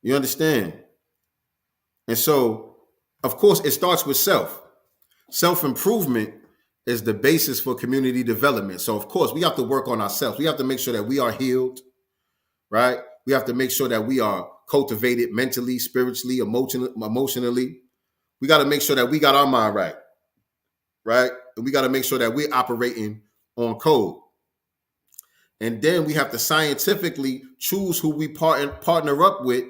You understand? And so, of course, it starts with self. Self-improvement is the basis for community development. So, of course, we have to work on ourselves. We have to make sure that we are healed, right? We have to make sure that we are cultivated mentally, spiritually, emotionally. We got to make sure that we got our mind right, right? And we got to make sure that we're operating on code. And then we have to scientifically choose who we partner up with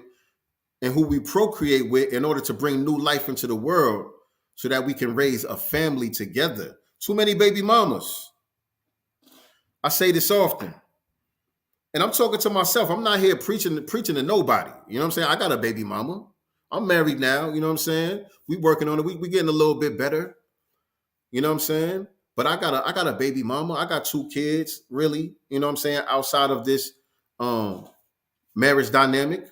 and who we procreate with in order to bring new life into the world so that we can raise a family together. Too many baby mamas. I say this often. And I'm talking to myself. I'm not here preaching to nobody. You know what I'm saying? I got a baby mama. I'm married now. You know what I'm saying? We working on it. We getting a little bit better. You know what I'm saying? But I got a baby mama. I got 2 kids, really. You know what I'm saying? Outside of this marriage dynamic.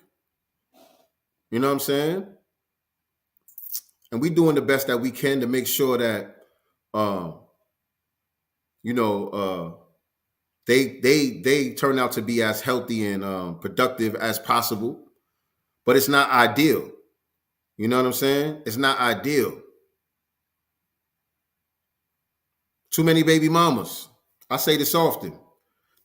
You know what I'm saying? And we doing the best that we can to make sure that they turn out to be as healthy and productive as possible. But it's not ideal. You know what I'm saying? It's not ideal. Too many baby mamas. I say this often.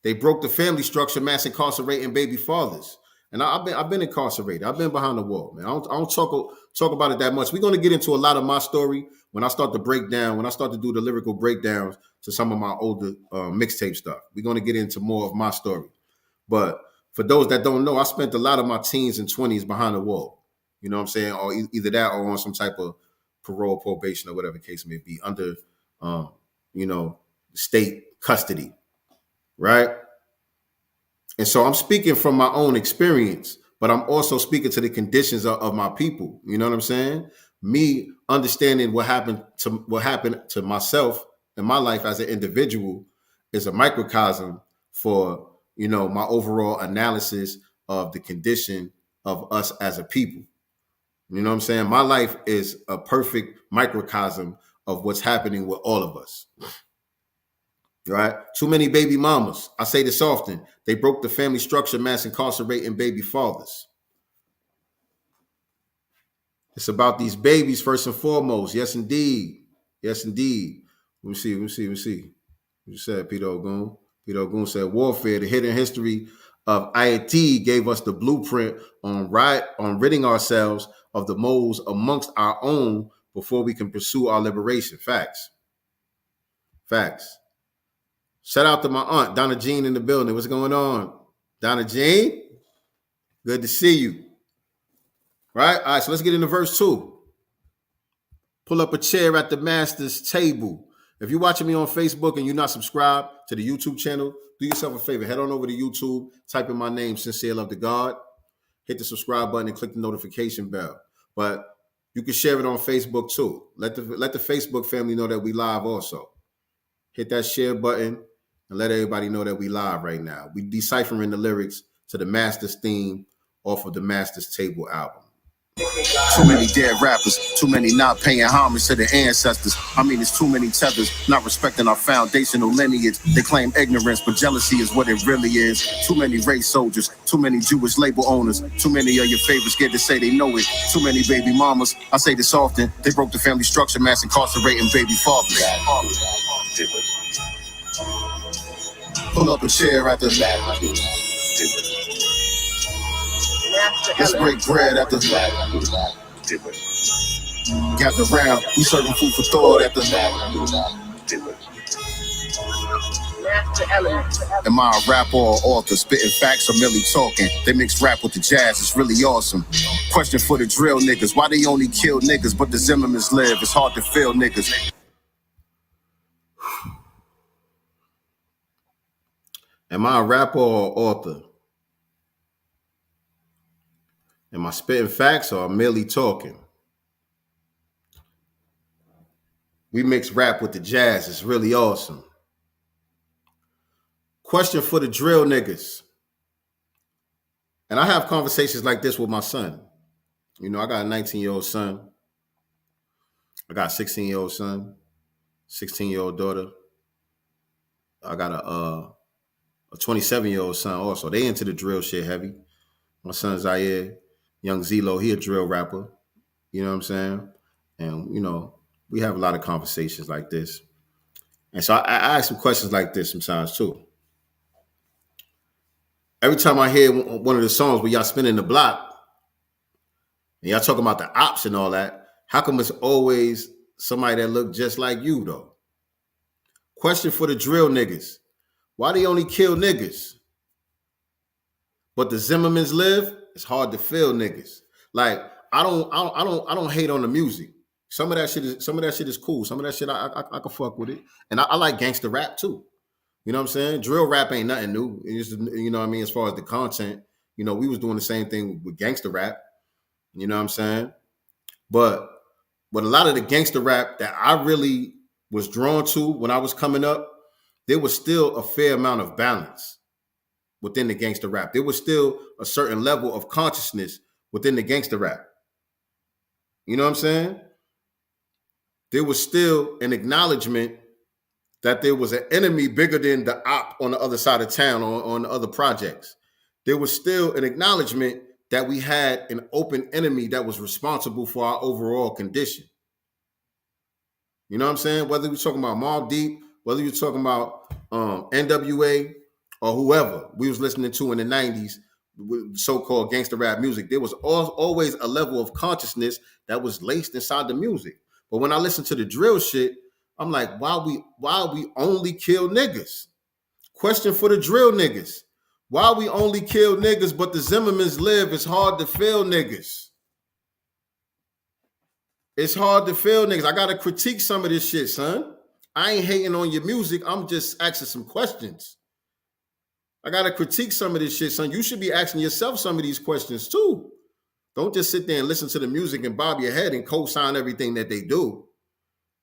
They broke the family structure, mass incarcerating baby fathers. And I've been incarcerated. I've been behind the wall, man. I don't talk about it that much. We're going to get into a lot of my story when I start to break down, when I start to do the lyrical breakdowns to some of my older mixtape stuff. We're going to get into more of my story. But for those that don't know, I spent a lot of my teens and 20s behind the wall. You know what I'm saying? Or either that or on some type of parole, probation, or whatever the case may be, under, state custody, right? And so I'm speaking from my own experience, but I'm also speaking to the conditions of my people. You know what I'm saying? Me understanding what happened to myself in my life as an individual is a microcosm for, my overall analysis of the condition of us as a people. You know what I'm saying? My life is a perfect microcosm of what's happening with all of us. Right? Too many baby mamas. I say this often. They broke the family structure, mass incarcerating baby fathers. It's about these babies first and foremost. Yes, indeed. Yes, indeed. Let me see. What you said, Peter Ogun? Peter Ogun said, warfare, the hidden history of IIT gave us the blueprint on ridding ourselves of the moles amongst our own before we can pursue our liberation. Facts. Shout out to my aunt, Donna Jean, in the building. What's going on? Donna Jean? Good to see you. Right? All right, so let's get into verse 2. Pull up a chair at the master's table. If you're watching me on Facebook and you're not subscribed to the YouTube channel, do yourself a favor. Head on over to YouTube, type in my name, Sincere Love to God. Hit the subscribe button and click the notification bell. But you can share it on Facebook too. Let the Facebook family know that we live also. Hit that share button and let everybody know that we live right now. We deciphering the lyrics to the Master's theme off of the Master's Table album. Too many dead rappers, too many not paying homage to their ancestors. I mean, there's too many tethers, not respecting our foundational lineage. They claim ignorance, but jealousy is what it really is. Too many race soldiers, too many Jewish label owners, too many of your favorites scared to say they know it. Too many baby mamas, I say this often. They broke the family structure, mass incarcerating baby fathers. Pull up a chair at the Master Let's break bread at the gather round. We serving food for thought at the Master Elements. Am I a rapper or author? Spitting facts or merely talking? They mix rap with the jazz, it's really awesome. Question for the drill niggas: why they only kill niggas, but the Zimmermans live? It's hard to feel niggas. Am I a rapper or author? Am I spitting facts or merely talking? We mix rap with the jazz, it's really awesome. Question for the drill niggas. And I have conversations like this with my son. You know, I got a 19-year-old son. I got a 16-year-old son, 16-year-old daughter. I got a 27-year-old son also. They into the drill shit heavy. My son Zaire, young Zelo, he a drill rapper. You know what I'm saying? And, you know, we have a lot of conversations like this. And so I ask some questions like this sometimes too. Every time I hear one of the songs where y'all spinning the block and y'all talking about the ops and all that, how come it's always somebody that look just like you though? Question for the drill niggas. Why they only kill niggas? But the Zimmermans live? It's hard to feel niggas. Like, I don't hate on the music. Some of that shit is cool. Some of that shit I can fuck with it. And I like gangster rap too. You know what I'm saying? Drill rap ain't nothing new. It's just, you know what I mean? As far as the content, you know, we was doing the same thing with gangster rap. You know what I'm saying? But a lot of the gangster rap that I really was drawn to when I was coming up, there was still a fair amount of balance within the gangster rap. There was still a certain level of consciousness within the gangster rap. You know what I'm saying? There was still an acknowledgement that there was an enemy bigger than the op on the other side of town or on the other projects. There was still an acknowledgement that we had an open enemy that was responsible for our overall condition. You know what I'm saying? Whether we're talking about Mobb Deep, whether you're talking about NWA or whoever we was listening to in the 90s, with so-called gangster rap music, there was always a level of consciousness that was laced inside the music. But when I listen to the drill shit, I'm like, why we only kill niggas? Question for the drill niggas. Why we only kill niggas, but the Zimmermans live? It's hard to feel niggas. It's hard to feel niggas. I got to critique some of this shit, son. I ain't hating on your music. I'm just asking some questions. I got to critique some of this shit, son. You should be asking yourself some of these questions too. Don't just sit there and listen to the music and bob your head and co-sign everything that they do.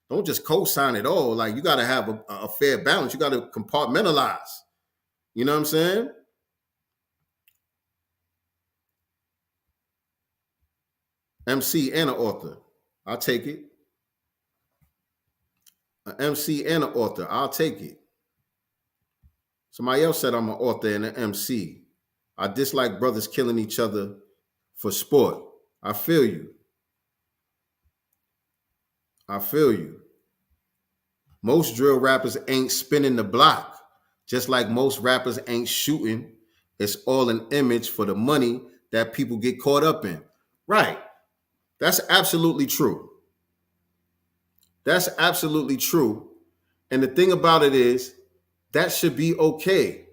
Don't just co-sign it all. Like, you got to have a fair balance. You got to compartmentalize. You know what I'm saying? MC and an author. I'll take it. An MC and an author. I'll take it. Somebody else said I'm an author and an MC. I dislike brothers killing each other for sport. I feel you. I feel you. Most drill rappers ain't spinning the block. Just like most rappers ain't shooting. It's all an image for the money that people get caught up in. Right. That's absolutely true. That's absolutely true. And the thing about it is, that should be okay.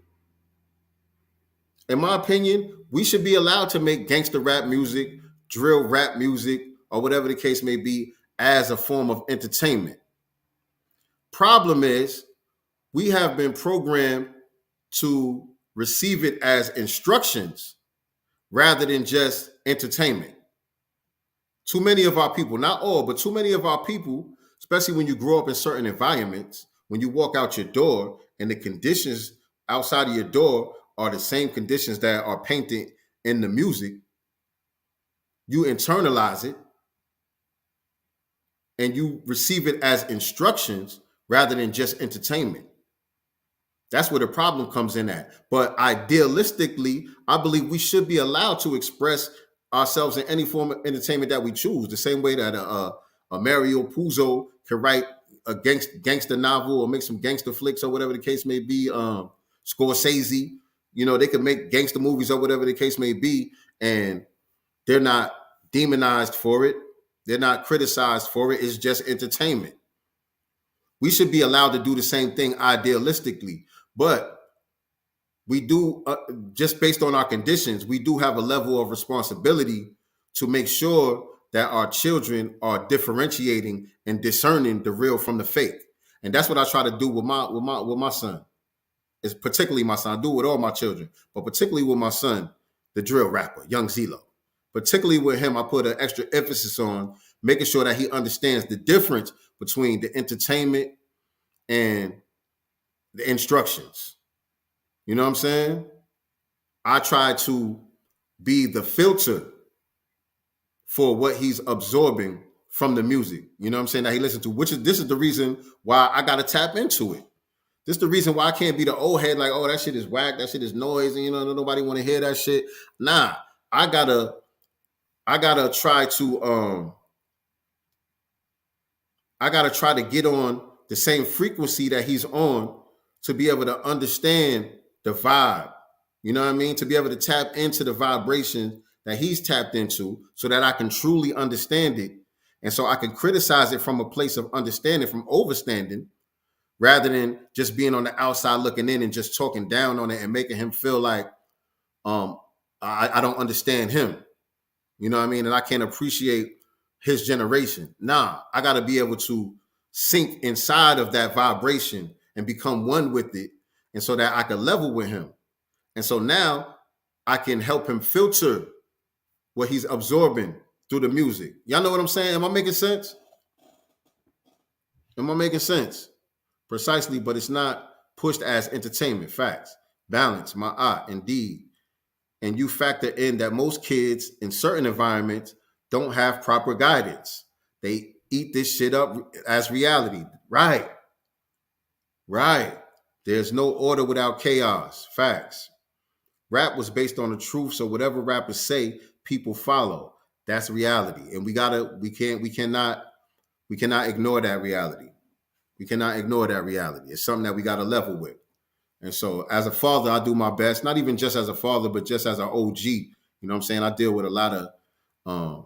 In my opinion, we should be allowed to make gangster rap music, drill rap music, or whatever the case may be, as a form of entertainment. Problem is, we have been programmed to receive it as instructions rather than just entertainment. Too many of our people, not all, but too many of our people, especially when you grow up in certain environments, when you walk out your door and the conditions outside of your door are the same conditions that are painted in the music, you internalize it and you receive it as instructions rather than just entertainment. That's where the problem comes in at. But idealistically, I believe we should be allowed to express ourselves in any form of entertainment that we choose, the same way that a Mario Puzo can write a gangster novel or make some gangster flicks or whatever the case may be. Scorsese, you know, they can make gangster movies or whatever the case may be. And They're not demonized for it. They're not criticized for it. It's just entertainment. We should be allowed to do the same thing idealistically, but we do, just based on our conditions, we do have a level of responsibility to make sure that our children are differentiating and discerning the real from the fake. And that's what I try to do with my son. It's particularly my son. I do it with all my children, but particularly with my son, the drill rapper, Young Zelo. Particularly with him, I put an extra emphasis on making sure that he understands the difference between the entertainment and the instructions. You know what I'm saying? I try to be the filter for what he's absorbing from the music. You know what I'm saying? That he listens to, this is the reason why I got to tap into it. This is the reason why I can't be the old head like, oh, that shit is whack, that shit is noise, and you know, nobody want to hear that shit. Nah, I gotta try to get on the same frequency that he's on to be able to understand the vibe. You know what I mean? To be able to tap into the vibration that he's tapped into so that I can truly understand it. And so I can criticize it from a place of understanding, from overstanding, rather than just being on the outside looking in and just talking down on it and making him feel like I don't understand him. You know what I mean? And I can't appreciate his generation. Nah, I got to be able to sink inside of that vibration and become one with it. And so that I can level with him. And so now I can help him filter what he's absorbing through the music. Y'all know what I'm saying? Am I making sense? Am I making sense? Precisely, but it's not pushed as entertainment. Facts. Balance, my art, indeed. And you factor in that most kids in certain environments don't have proper guidance. They eat this shit up as reality. Right. There's no order without chaos. Facts. Rap was based on the truth, so whatever rappers say, people follow. That's reality. And we cannot ignore that reality. We cannot ignore that reality. It's something that we got to level with. And so as a father, I do my best, not even just as a father, but just as an OG. You know what I'm saying? I deal with a lot of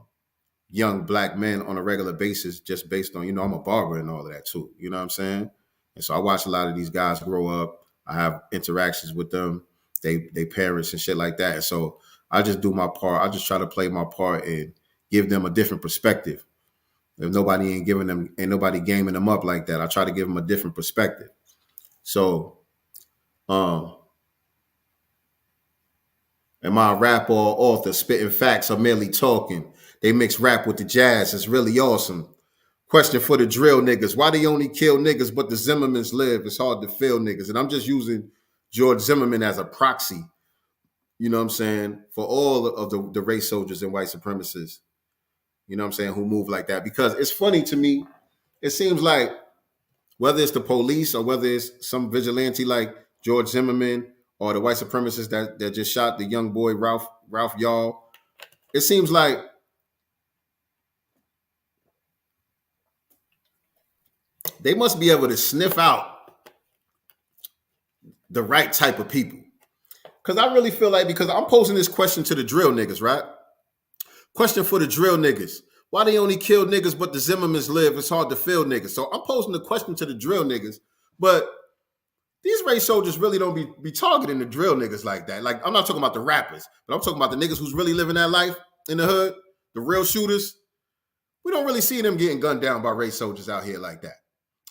young black men on a regular basis, just based on, I'm a barber and all of that too. You know what I'm saying? And so I watch a lot of these guys grow up. I have interactions with them, they parents and shit like that. And so I just do my part. I just try to play my part and give them a different perspective. If nobody ain't nobody gaming them up like that, I try to give them a different perspective. So, am I a rap or author? Spitting facts or merely talking? They mix rap with the jazz. It's really awesome. Question for the drill niggas. Why they only kill niggas but the Zimmermans live? It's hard to feel niggas. And I'm just using George Zimmerman as a proxy, you know what I'm saying, for all of the race soldiers and white supremacists, you know what I'm saying, who move like that. Because it's funny to me, it seems like whether it's the police or whether it's some vigilante like George Zimmerman or the white supremacists that just shot the young boy Ralph Y'all, it seems like they must be able to sniff out the right type of people. Because I really feel like, because I'm posing this question to the drill niggas, right? Question for the drill niggas. Why they only kill niggas but the Zimmermans live? It's hard to feel niggas. So I'm posing the question to the drill niggas. But these race soldiers really don't be targeting the drill niggas like that. Like, I'm not talking about the rappers, but I'm talking about the niggas who's really living that life in the hood, the real shooters. We don't really see them getting gunned down by race soldiers out here like that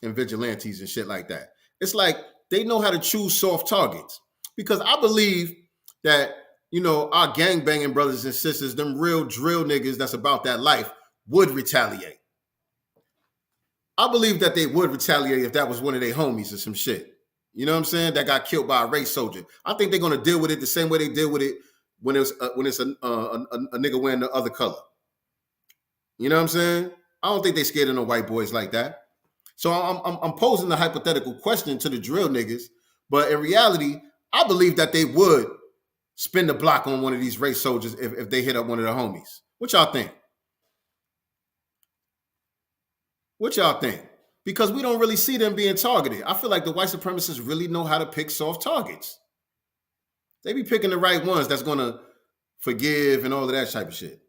and vigilantes and shit like that. It's like they know how to choose soft targets. Because I believe that, our gangbanging brothers and sisters, them real drill niggas that's about that life, would retaliate. I believe that they would retaliate if that was one of their homies or some shit. You know what I'm saying? That got killed by a race soldier. I think they're going to deal with it the same way they deal with it when it's a nigga wearing the other color. You know what I'm saying? I don't think they scared of no white boys like that. So I'm posing the hypothetical question to the drill niggas, but in reality, I believe that they would spin the block on one of these race soldiers if they hit up one of the homies. What y'all think? What y'all think? Because we don't really see them being targeted. I feel like the white supremacists really know how to pick soft targets. They be picking the right ones that's going to forgive and all of that type of shit.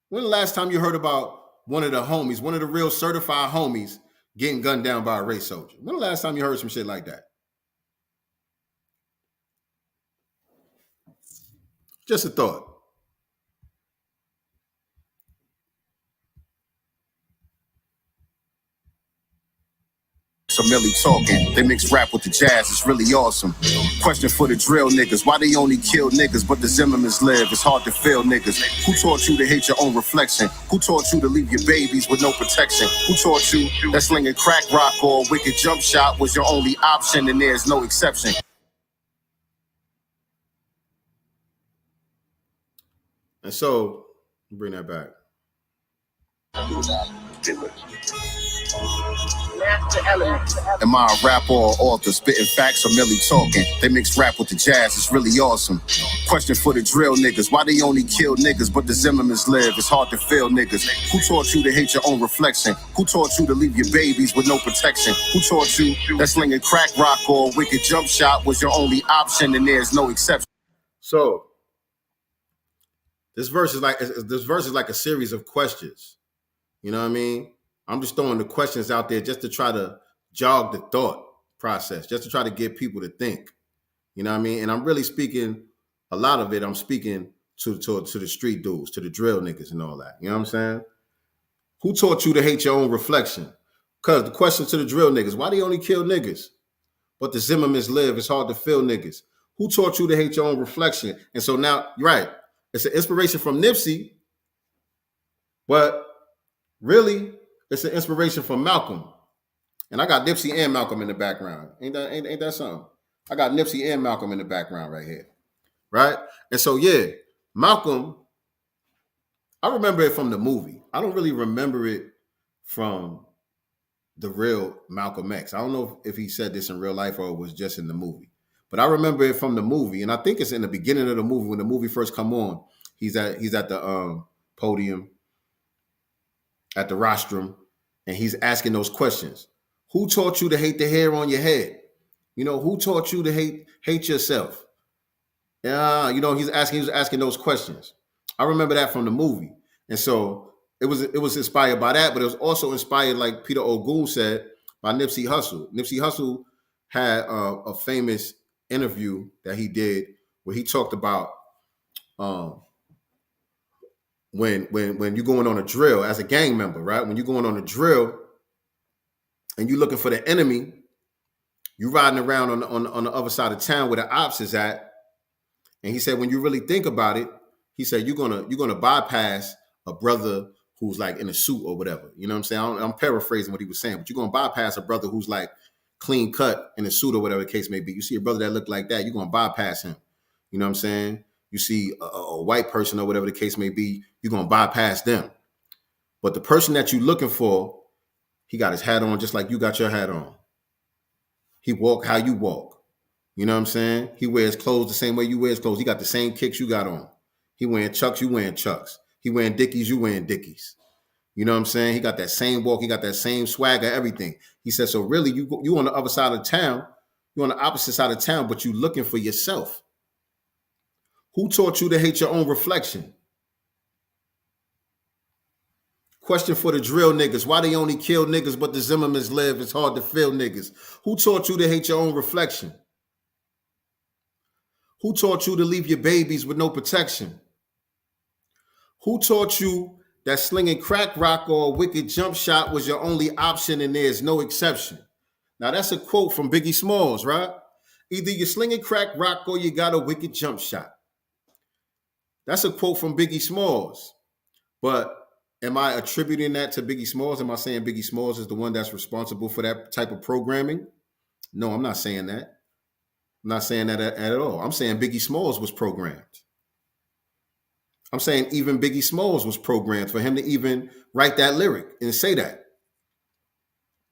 When the last time you heard about one of the homies, one of the real certified homies getting gunned down by a race soldier? When the last time you heard some shit like that? Just a thought. So Millie talking, they mix rap with the jazz, it's really awesome. Question for the drill niggas, why they only kill niggas but the Zimmermans live? It's hard to feel niggas. Who taught you to hate your own reflection? Who taught you to leave your babies with no protection? Who taught you that slinging crack rock or a wicked jump shot was your only option and there's no exception? And so, bring that back. Master elements. Am I a rapper or author? Spitting facts or merely talking? They mix rap with the jazz, it's really awesome. Question for the drill niggas, why they only kill niggas but the Zimmermans live? It's hard to feel niggas. Who taught you to hate your own reflection? Who taught you to leave your babies with no protection? Who taught you that slinging crack rock or a wicked jump shot was your only option and there's no exception? So this verse is like a series of questions. You know what I mean? I'm just throwing the questions out there just to try to jog the thought process, just to try to get people to think. You know what I mean? And I'm really speaking, a lot of it, I'm speaking to the street dudes, to the drill niggas and all that. You know what I'm saying? Who taught you to hate your own reflection? Because the question to the drill niggas, why they only kill niggas? But the Zimmermans live, it's hard to feel niggas. Who taught you to hate your own reflection? And so now, you're right, it's an inspiration from Nipsey, but really, it's an inspiration from Malcolm. And I got Nipsey and Malcolm in the background. Ain't that something? I got Nipsey and Malcolm in the background right here. Right? And so, yeah, Malcolm, I remember it from the movie. I don't really remember it from the real Malcolm X. I don't know if he said this in real life or it was just in the movie. But I remember it from the movie. And I think it's in the beginning of the movie. When the movie first come on, he's at the podium, at the rostrum, and he's asking those questions. Who taught you to hate the hair on your head? You know, who taught you to hate yourself? Yeah, you know, he was asking those questions. I remember that from the movie. And so it was inspired by that, but it was also inspired, like Peter Ogun said, by Nipsey Hussle. Nipsey Hussle had a famous interview that he did where he talked about when you're going on a drill as a gang member, right? When you're going on a drill and you're looking for the enemy, you riding around on the other side of town where the ops is at. And he said, when you really think about it, he said, you're gonna bypass a brother who's like in a suit or whatever. You know what I'm saying? I'm paraphrasing what he was saying, but you're gonna bypass a brother who's like clean cut in a suit or whatever the case may be. You see a brother that look like that, you're gonna bypass him. You know what I'm saying? You see a white person or whatever the case may be, you're going to bypass them. But the person that you're looking for, he got his hat on just like you got your hat on. He walk how you walk. You know what I'm saying? He wears clothes the same way you wear clothes. He got the same kicks you got on. He wearing Chucks, you wearing Chucks. He wearing Dickies, you wearing Dickies. You know what I'm saying? He got that same walk. He got that same swagger, everything. He said, so really, you on the other side of town. You're on the opposite side of town, but you looking for yourself. Who taught you to hate your own reflection? Question for the drill niggas. Why they only kill niggas but the Zimmermans live? It's hard to feel niggas. Who taught you to hate your own reflection? Who taught you to leave your babies with no protection? Who taught you that slinging crack rock or a wicked jump shot was your only option and there's no exception? Now that's a quote from Biggie Smalls, right? Either you're slinging crack rock or you got a wicked jump shot. That's a quote from Biggie Smalls. But am I attributing that to Biggie Smalls? Am I saying Biggie Smalls is the one that's responsible for that type of programming? No, I'm not saying that. I'm not saying that at all. I'm saying Biggie Smalls was programmed. I'm saying even Biggie Smalls was programmed for him to even write that lyric and say that.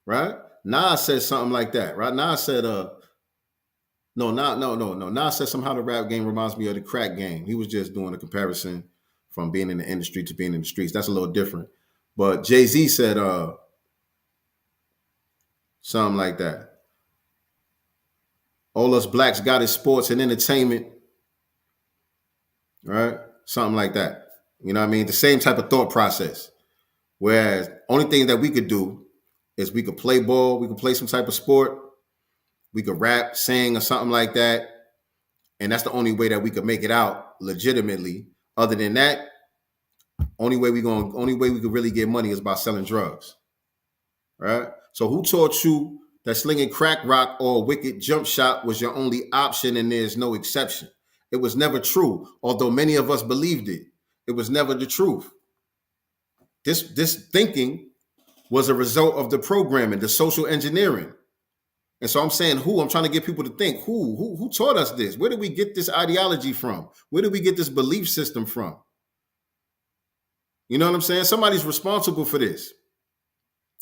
Right? Nas said something like that, right? Nas said, No. Nas said somehow the rap game reminds me of the crack game. He was just doing a comparison from being in the industry to being in the streets. That's a little different. But Jay-Z said something like that. All us blacks got is sports and entertainment. Right? Something like that. You know what I mean? The same type of thought process. Whereas only thing that we could do is we could play ball, we could play some type of sport, we could rap, sing, or something like that. And that's the only way that we could make it out legitimately. Other than that, only way we could really get money is by selling drugs. Right? So who taught you that slinging crack rock or a wicked jump shot was your only option and there's no exception? It was never true, although many of us believed it. It was never the truth. This thinking was a result of the programming, the social engineering. And so I'm saying I'm trying to get people to think, who taught us this? Where did we get this ideology from? Where did we get this belief system from? You know what I'm saying? Somebody's responsible for this.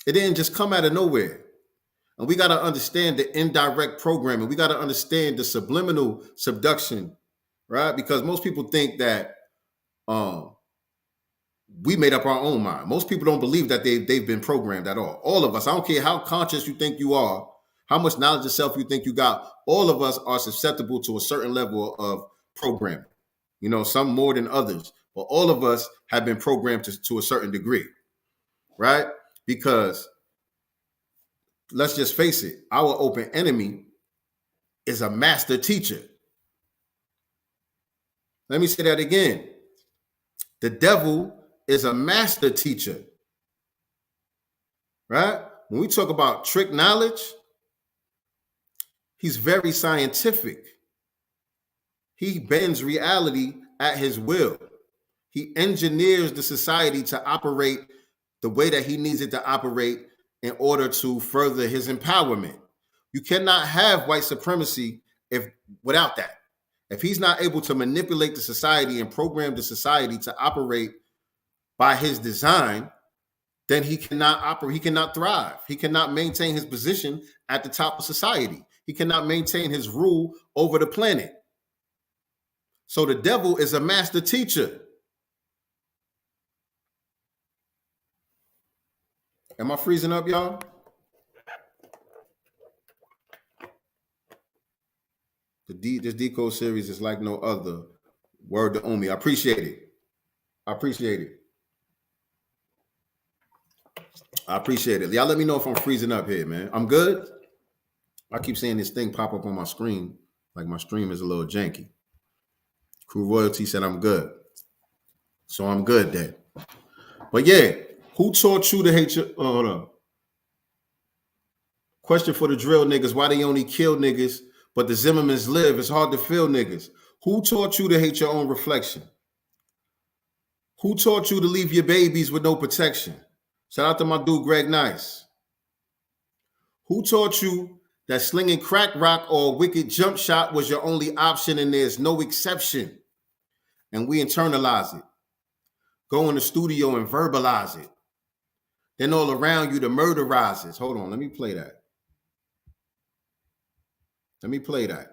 It didn't just come out of nowhere. And we got to understand the indirect programming. We got to understand the subliminal subduction, right? Because most people think that we made up our own mind. Most people don't believe that they've been programmed at all. All of us, I don't care how conscious you think you are, how much knowledge of self you think you got, all of us are susceptible to a certain level of programming. You know, some more than others, but all of us have been programmed to a certain degree, right? Because let's just face it, our open enemy is a master teacher. Let me say that again. The devil is a master teacher, right? When we talk about trick knowledge, he's very scientific. He bends reality at his will. He engineers the society to operate the way that he needs it to operate in order to further his empowerment. You cannot have white supremacy without that. If he's not able to manipulate the society and program the society to operate by his design, then he cannot operate, he cannot thrive. He cannot maintain his position at the top of society. He cannot maintain his rule over the planet. So the devil is a master teacher. Am I freezing up, y'all? This Decode series is like no other. Word to Omi. I appreciate it. I appreciate it. I appreciate it. Y'all let me know if I'm freezing up here, man. I'm good. I keep seeing this thing pop up on my screen. Like my stream is a little janky. Crew Royalty said I'm good. So I'm good then. But yeah, who taught you to hate your... hold on. Question for the drill niggas. Why they only kill niggas, but the Zimmermans live? It's hard to feel niggas. Who taught you to hate your own reflection? Who taught you to leave your babies with no protection? Shout out to my dude, Greg Nice. Who taught you that slinging crack rock or a wicked jump shot was your only option and there's no exception? And we internalize it. Go in the studio and verbalize it. Then all around you, the murder rises. Hold on, let me play that. Let me play that.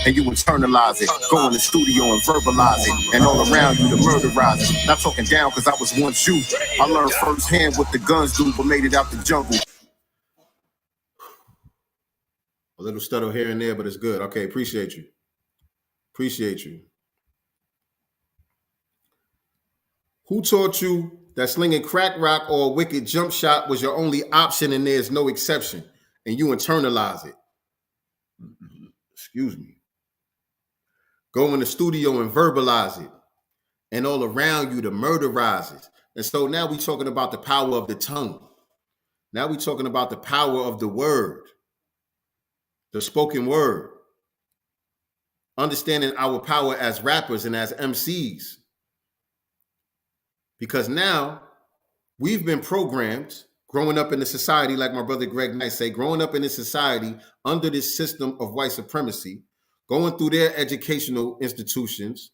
And you internalize it, go in the studio and verbalize it, and all around you the murder rises. Not talking down because I was once you. I learned firsthand what the guns do, but made it out the jungle. A little stutter here and there, but it's good. Okay, appreciate you. Appreciate you. Who taught you that slinging crack rock or a wicked jump shot was your only option and there's no exception? And you internalize it. Excuse me. Go in the studio and verbalize it. And all around you, the murder rises. And so now we're talking about the power of the tongue. Now we're talking about the power of the word. The spoken word. Understanding our power as rappers and as MCs. Because now we've been programmed growing up in the society, like my brother Greg Knight say, growing up in this society under this system of white supremacy, going through their educational institutions,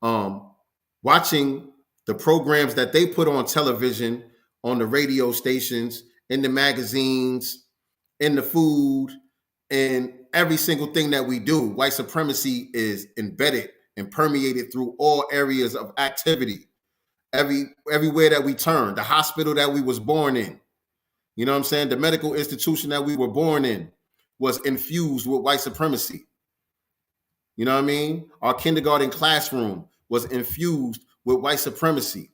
watching the programs that they put on television, on the radio stations, in the magazines, in the food, and every single thing that we do. White supremacy is embedded and permeated through all areas of activity. Everywhere that we turn, the hospital that we was born in, you know what I'm saying? The medical institution that we were born in was infused with white supremacy. You know what I mean? Our kindergarten classroom, was infused with white supremacy.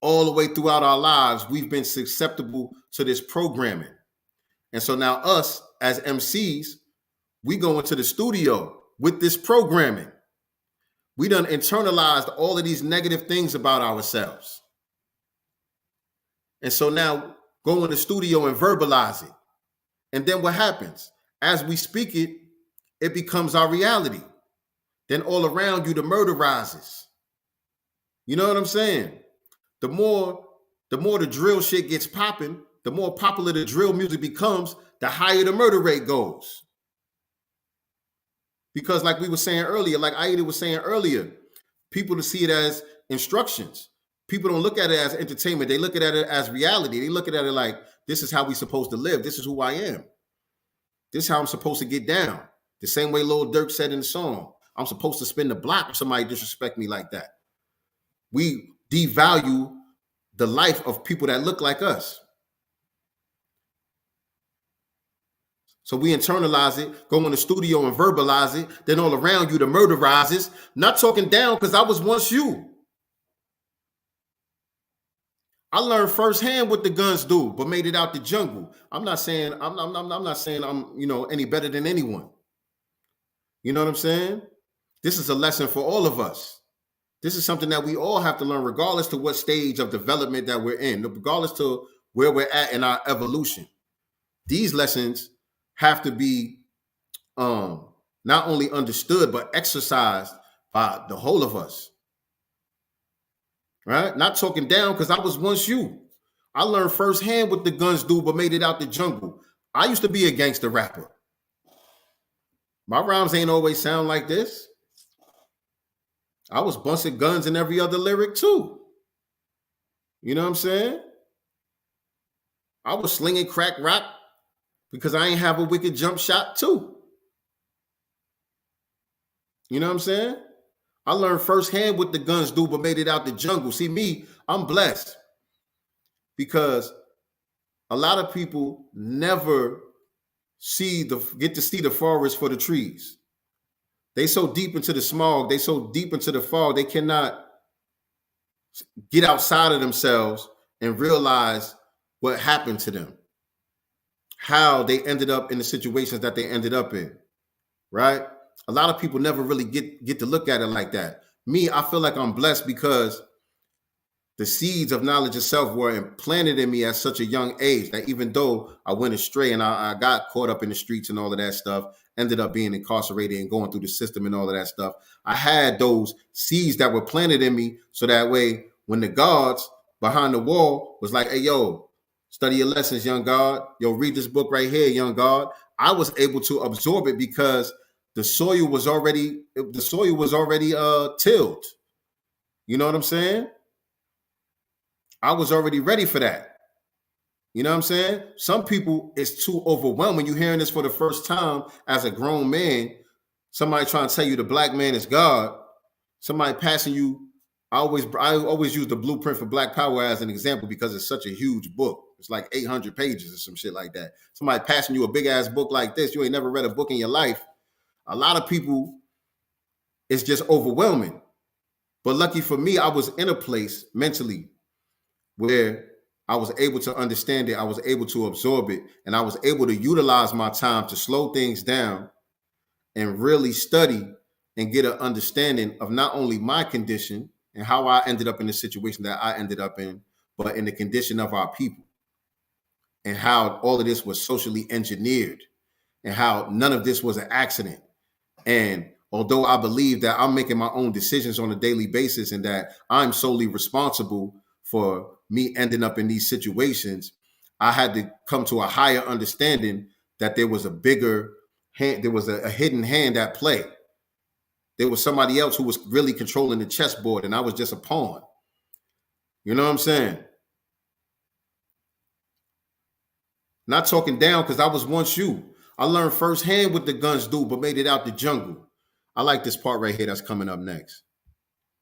All the way throughout our lives, we've been susceptible to this programming. And so now us as MCs, we go into the studio with this programming. We done internalized all of these negative things about ourselves. And so now go in the studio and verbalize it. And then what happens? As we speak it, it becomes our reality. Then all around you, the murder rises. You know what I'm saying? The more the drill shit gets popping, the more popular the drill music becomes, the higher the murder rate goes. Because like we were saying earlier, like Aida was saying earlier, people to see it as instructions. People don't look at it as entertainment. They look at it as reality. They look at it like, this is how we supposed to live. This is who I am. This is how I'm supposed to get down. The same way Lil Durk said in the song, I'm supposed to spin the block if somebody disrespect me like that. We devalue the life of people that look like us. So we internalize it, go in the studio and verbalize it. Then all around you, the murder rises. Not talking down because I was once you. I learned firsthand what the guns do, but made it out the jungle. I'm not saying I'm not saying I'm any better than anyone. You know what I'm saying? This is a lesson for all of us. This is something that we all have to learn, regardless to what stage of development that we're in, regardless to where we're at in our evolution. These lessons have to be not only understood, but exercised by the whole of us. Right? Not talking down because I was once you. I learned firsthand what the guns do, but made it out the jungle. I used to be a gangster rapper. My rhymes ain't always sound like this. I was busting guns in every other lyric too. You know what I'm saying? I was slinging crack rock because I ain't have a wicked jump shot too. You know what I'm saying? I learned firsthand what the guns do, but made it out the jungle. See me, I'm blessed because a lot of people never get to see the forest for the trees. They so deep into the smog, they so deep into the fog, they cannot get outside of themselves and realize what happened to them, how they ended up in the situations that they ended up in, right? A lot of people never really get to look at it like that. Me, I feel like I'm blessed because the seeds of knowledge of self were implanted in me at such a young age that even though I went astray and I got caught up in the streets and all of that stuff, ended up being incarcerated and going through the system and all of that stuff, I had those seeds that were planted in me so that way when the guards behind the wall was like, hey, yo, study your lessons, young guard. Yo, read this book right here, young guard. I was able to absorb it because the soil was already tilled. You know what I'm saying? I was already ready for that. You know what I'm saying? Some people, it's too overwhelming. You hearing this for the first time as a grown man, somebody trying to tell you the black man is God, somebody passing you. I always use the Blueprint for Black Power as an example because it's such a huge book. It's like 800 pages or some shit like that. Somebody passing you a big ass book like this, you ain't never read a book in your life. A lot of people, it's just overwhelming. But lucky for me, I was in a place mentally where I was able to understand it. I was able to absorb it. And I was able to utilize my time to slow things down and really study and get an understanding of not only my condition and how I ended up in the situation that I ended up in, but in the condition of our people and how all of this was socially engineered and how none of this was an accident. And although I believe that I'm making my own decisions on a daily basis and that I'm solely responsible for me ending up in these situations, I had to come to a higher understanding that there was a bigger hand, there was a hidden hand at play. There was somebody else who was really controlling the chessboard and I was just a pawn. You know what I'm saying? Not talking down because I was once you. I learned firsthand what the guns do, but made it out the jungle. I like this part right here that's coming up next.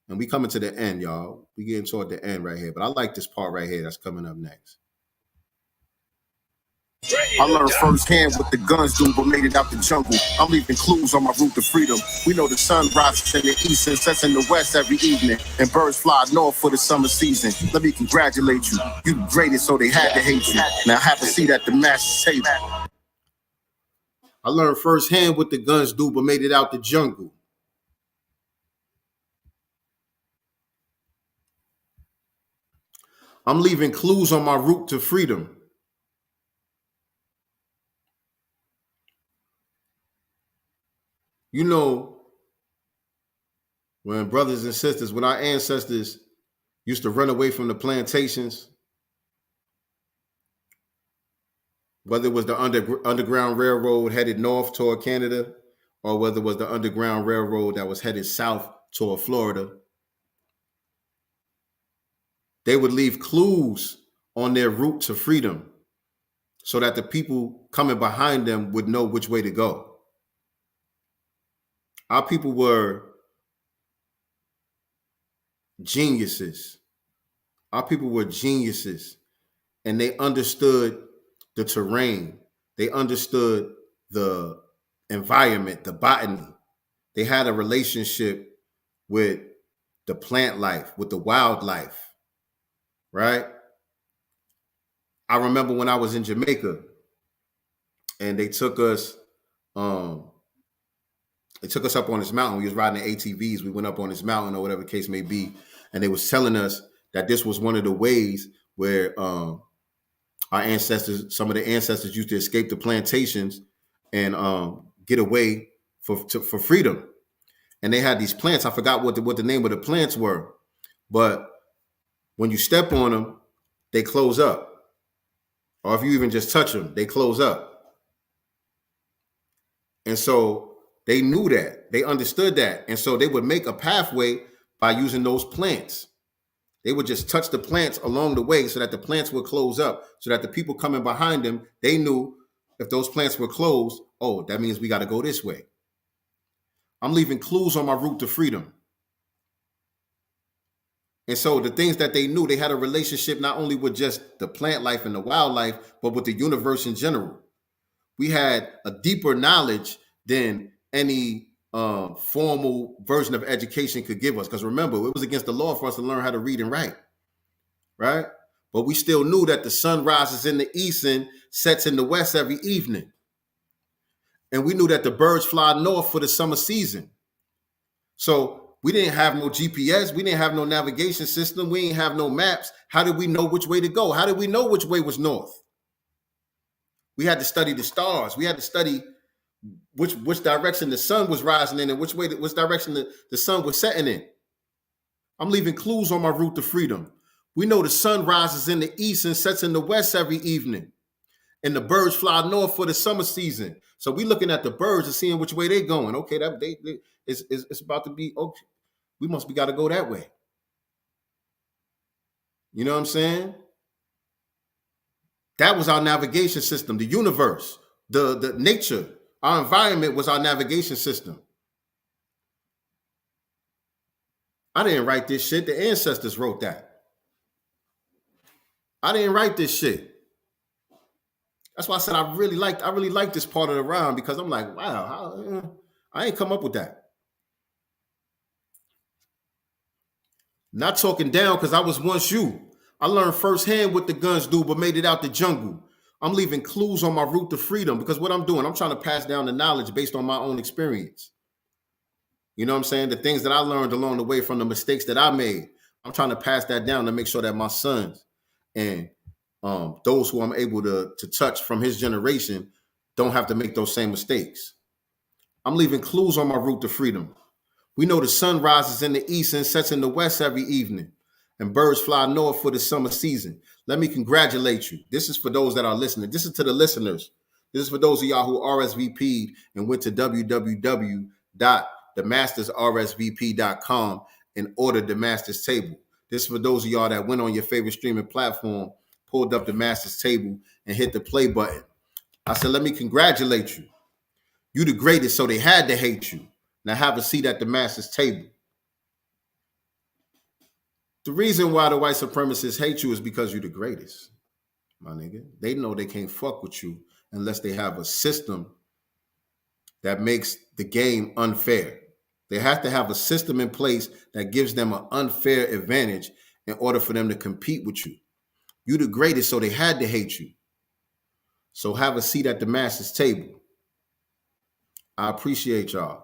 And we coming to the end, y'all. We getting toward the end right here. But I like this part right here that's coming up next. I learned firsthand what the guns do, but made it out the jungle. I'm leaving clues on my route to freedom. We know the sun rises in the east and sets in the west every evening, and birds fly north for the summer season. Let me congratulate you. You the greatest, so they had to hate you. Now have a seat at the master's table. I learned firsthand what the guns do, but made it out the jungle. I'm leaving clues on my route to freedom. You know, when brothers and sisters, when our ancestors used to run away from the plantations, whether it was the Underground Railroad headed north toward Canada, or whether it was the Underground Railroad that was headed south toward Florida, they would leave clues on their route to freedom so that the people coming behind them would know which way to go. Our people were geniuses. Our people were geniuses, and they understood the terrain. They understood the environment, the botany. They had a relationship with the plant life, with the wildlife, right? I remember when I was in Jamaica and they took us up on this mountain. We was riding the ATVs. We went up on this mountain or whatever the case may be. And they was telling us that this was one of the ways where our ancestors, some of the ancestors used to escape the plantations and get away for freedom. And they had these plants. I forgot what the name of the plants were. But when you step on them, they close up. Or if you even just touch them, they close up. And so they knew that. They understood that. And so they would make a pathway by using those plants. They would just touch the plants along the way so that the plants would close up, so that the people coming behind them, they knew if those plants were closed, oh, that means we got to go this way. I'm leaving clues on my route to freedom. And so the things that they knew, they had a relationship not only with just the plant life and the wildlife, but with the universe in general. We had a deeper knowledge than any formal version of education could give us. Because remember, it was against the law for us to learn how to read and write, right? But we still knew that the sun rises in the east and sets in the west every evening. And we knew that the birds fly north for the summer season. So we didn't have no GPS. We didn't have no navigation system. We didn't have no maps. How did we know which way to go? How did we know which way was north? We had to study the stars. We had to study which direction the sun was rising in and which direction the sun was setting in. I'm leaving clues on my route to freedom. We know the sun rises in the east and sets in the west every evening. And the birds fly north for the summer season. So we looking at the birds and seeing which way they're going. Okay, it's about to be, okay, we got to go that way. You know what I'm saying? That was our navigation system, the universe, the nature, our environment was our navigation system. I didn't write this shit. The ancestors wrote that. I didn't write this shit. That's why I said I really like this part of the rhyme, because I'm like, wow, I ain't come up with that. Not talking down, because I was once you. I learned firsthand what the guns do, but made it out the jungle. I'm leaving clues on my route to freedom, because what I'm doing, I'm trying to pass down the knowledge based on my own experience. You know what I'm saying? The things that I learned along the way from the mistakes that I made, I'm trying to pass that down to make sure that my sons and those who I'm able to touch from his generation don't have to make those same mistakes. I'm leaving clues on my route to freedom. We know the sun rises in the east and sets in the west every evening, and birds fly north for the summer season. Let me congratulate you. This is for those that are listening. This is to the listeners. This is for those of y'all who RSVP'd and went to www.themastersrsvp.com and ordered the Master's Table. This is for those of y'all that went on your favorite streaming platform, pulled up the Master's Table, and hit the play button. I said, let me congratulate you. You the greatest, so they had to hate you. Now have a seat at the Master's Table. The reason why the white supremacists hate you is because you're the greatest. my nigga. They know they can't fuck with you unless they have a system that makes the game unfair. They have to have a system in place that gives them an unfair advantage in order for them to compete with you. You the greatest, so they had to hate you. So have a seat at the master's table. I appreciate y'all.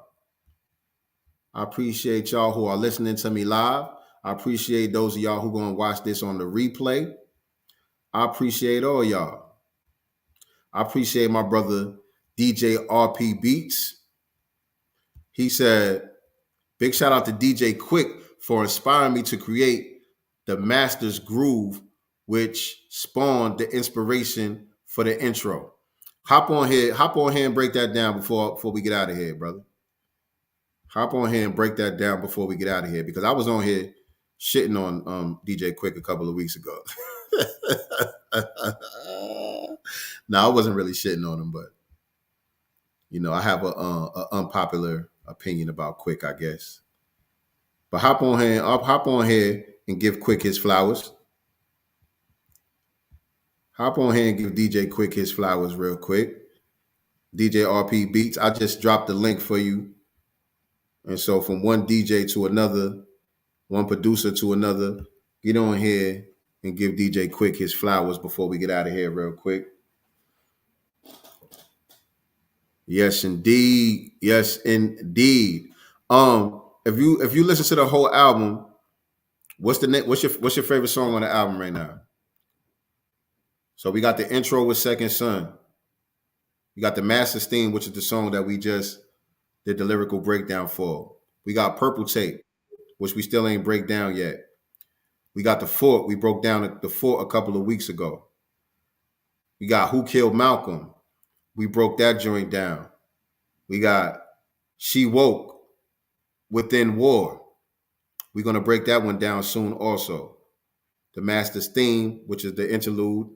I appreciate y'all who are listening to me live. I appreciate those of y'all who going to watch this on the replay. I appreciate all y'all. I appreciate my brother DJ RP Beats. He said, big shout out to DJ Quick for inspiring me to create the Master's Groove, which spawned the inspiration for the intro. Hop on here and break that down before we get out of here, brother. Hop on here and break that down before we get out of here, because I was on here shitting on DJ Quick a couple of weeks ago. No, I wasn't really shitting on him, but you know, I have a unpopular opinion about Quick, I guess. But hop on here and give Quick his flowers. Hop on here and give DJ Quick his flowers real quick. DJ RP Beats, I just dropped the link for you. And so from one DJ to another, one producer to another, get on here and give DJ Quick his flowers before we get out of here real quick. Yes, indeed. Yes, indeed. If you listen to the whole album, what's your favorite song on the album right now? So we got the intro with Second Son. We got the Master's Theme, which is the song that we just did the lyrical breakdown for. We got Purple Tape, which we still ain't break down yet. We got The Fort. We broke down the Fort a couple of weeks ago. We got Who Killed Malcolm. We broke that joint down. We got She Woke, Within War. We're going to break that one down soon also. The Master's Theme, which is the interlude.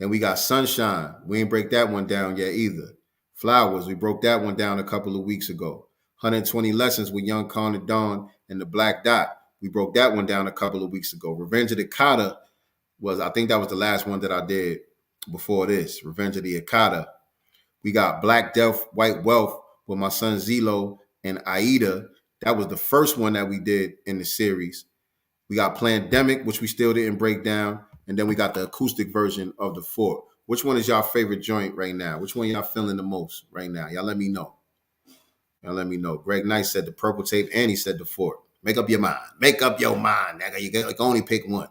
And we got Sunshine. We ain't break that one down yet either. Flowers, we broke that one down a couple of weeks ago. 120 Lessons with Young Con and Dawn and the Black Dot. We broke that one down a couple of weeks ago. Revenge of the Akata I think that was the last one that I did before this. Revenge of the Akata. We got Black Death, White Wealth with my son Zelo and Aida. That was the first one that we did in the series. We got Plandemic, which we still didn't break down. And then we got the acoustic version of The Fort. Which one is y'all favorite joint right now? Which one y'all feeling the most right now? Y'all let me know. Greg Knight said the Purple Tape and he said The Fort. Make up your mind. Make up your mind. You can only pick one.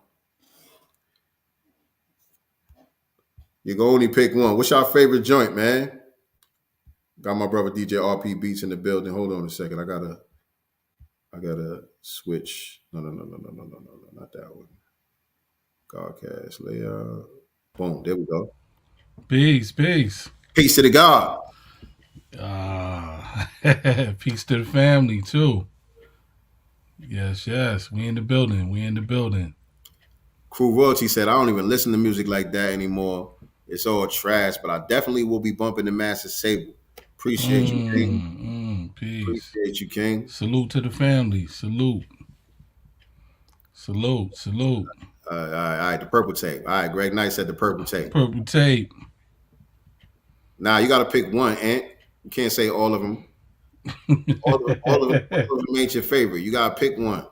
You can only pick one. What's your favorite joint, man? Got my brother DJ RP Beats in the building. Hold on a second. I gotta switch. No, not that one. Godcast layout. Boom. There we go. Peace. Peace to the God. Peace to the family too. Yes. We in the building. Crew Royalty said, I don't even listen to music like that anymore. It's all trash, but I definitely will be bumping the Master's Table. Appreciate you, King. Peace. Appreciate you, King. Salute to the family. Salute. All right, the Purple Tape. All right, Greg Knight said the Purple Tape. Purple Tape. Nah, you got to pick one, Ant. You can't say all of them. all of them ain't your favorite. You got to pick one.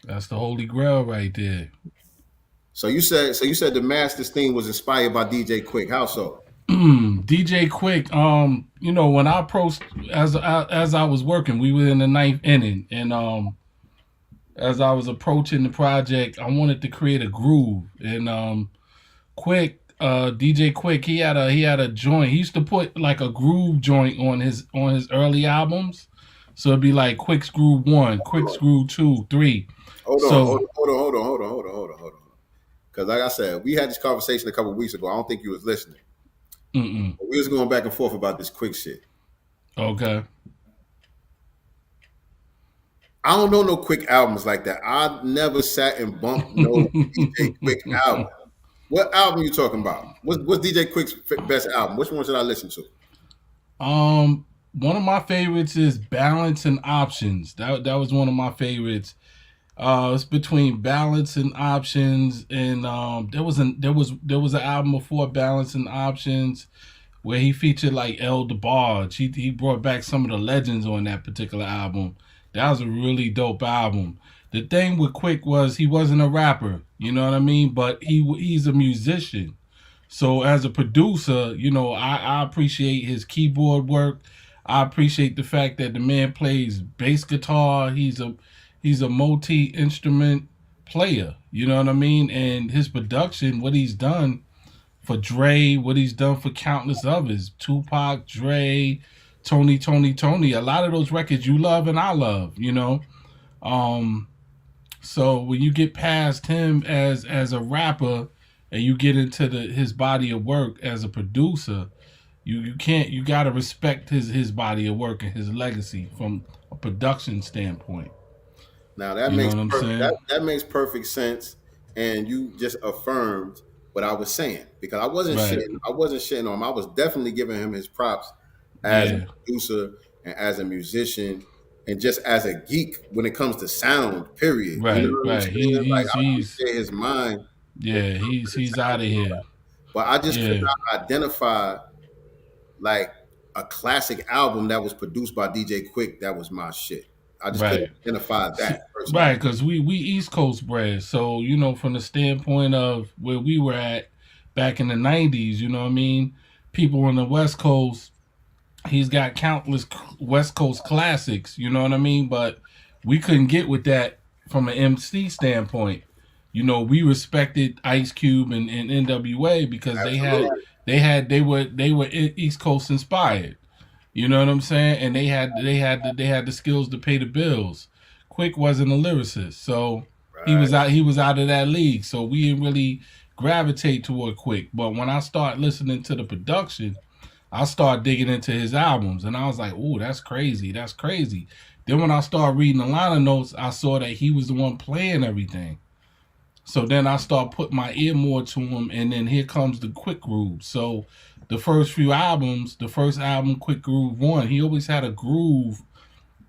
That's the holy grail right there. So you said the Master's Theme was inspired by DJ Quick. How so? DJ Quick, when I approached as I was working, we were in the 9th inning, and as I was approaching the project, I wanted to create a groove. And Quick, DJ Quick, he had a joint. He used to put like a groove joint on his early albums. So it'd be like Quick's Groove 1, Quick's Groove 2, 3. Hold on. Because like I said, we had this conversation a couple of weeks ago. I don't think you was listening. We was going back and forth about this Quick shit. Okay. I don't know no Quick albums like that. I never sat and bumped no DJ Quick album. What album you talking about? What's DJ Quick's best album? Which one should I listen to? One of my favorites is Balance and Options. That was one of my favorites. It's between Balance and Options, and there was an album before Balance and Options where he featured like El DeBarge. He brought back some of the legends on that particular album. That was a really dope album. The thing with Quick was he wasn't a rapper, you know what I mean? But he's a musician. So as a producer, you know, I appreciate his keyboard work. I appreciate the fact that the man plays bass guitar. He's a multi-instrument player, you know what I mean? And his production, what he's done for Dre, what he's done for countless others, Tupac, Dre, Tony, a lot of those records you love and I love, you know? So when you get past him as a rapper and you get into his body of work as a producer, you gotta respect his body of work and his legacy from a production standpoint. Now that makes perfect sense, and you just affirmed what I was saying, because I wasn't shitting on him. I was definitely giving him his props as a producer and as a musician and just as a geek when it comes to sound. Period. Right, you know right. He's his mind. Yeah, he's out of here. But I just could not identify like a classic album that was produced by DJ Quick that was my shit. I just couldn't identify that. Personally. Right, because we East Coast bred. So, you know, from the standpoint of where we were at back in the 90s, you know what I mean? People on the West Coast, he's got countless West Coast classics, you know what I mean? But we couldn't get with that from an MC standpoint. You know, we respected Ice Cube and NWA because they were East Coast inspired. You know what I'm saying? And they had the skills to pay the bills. Quick wasn't a lyricist, so he was out of that league. So we didn't really gravitate toward Quick. But when I start listening to the production, I start digging into his albums, and I was like, "Ooh, that's crazy! That's crazy." Then when I started reading the liner notes, I saw that he was the one playing everything. So then I start putting my ear more to him, and then here comes the Quick Groove. So the first few albums, the first album, Quick Groove 1, he always had a groove,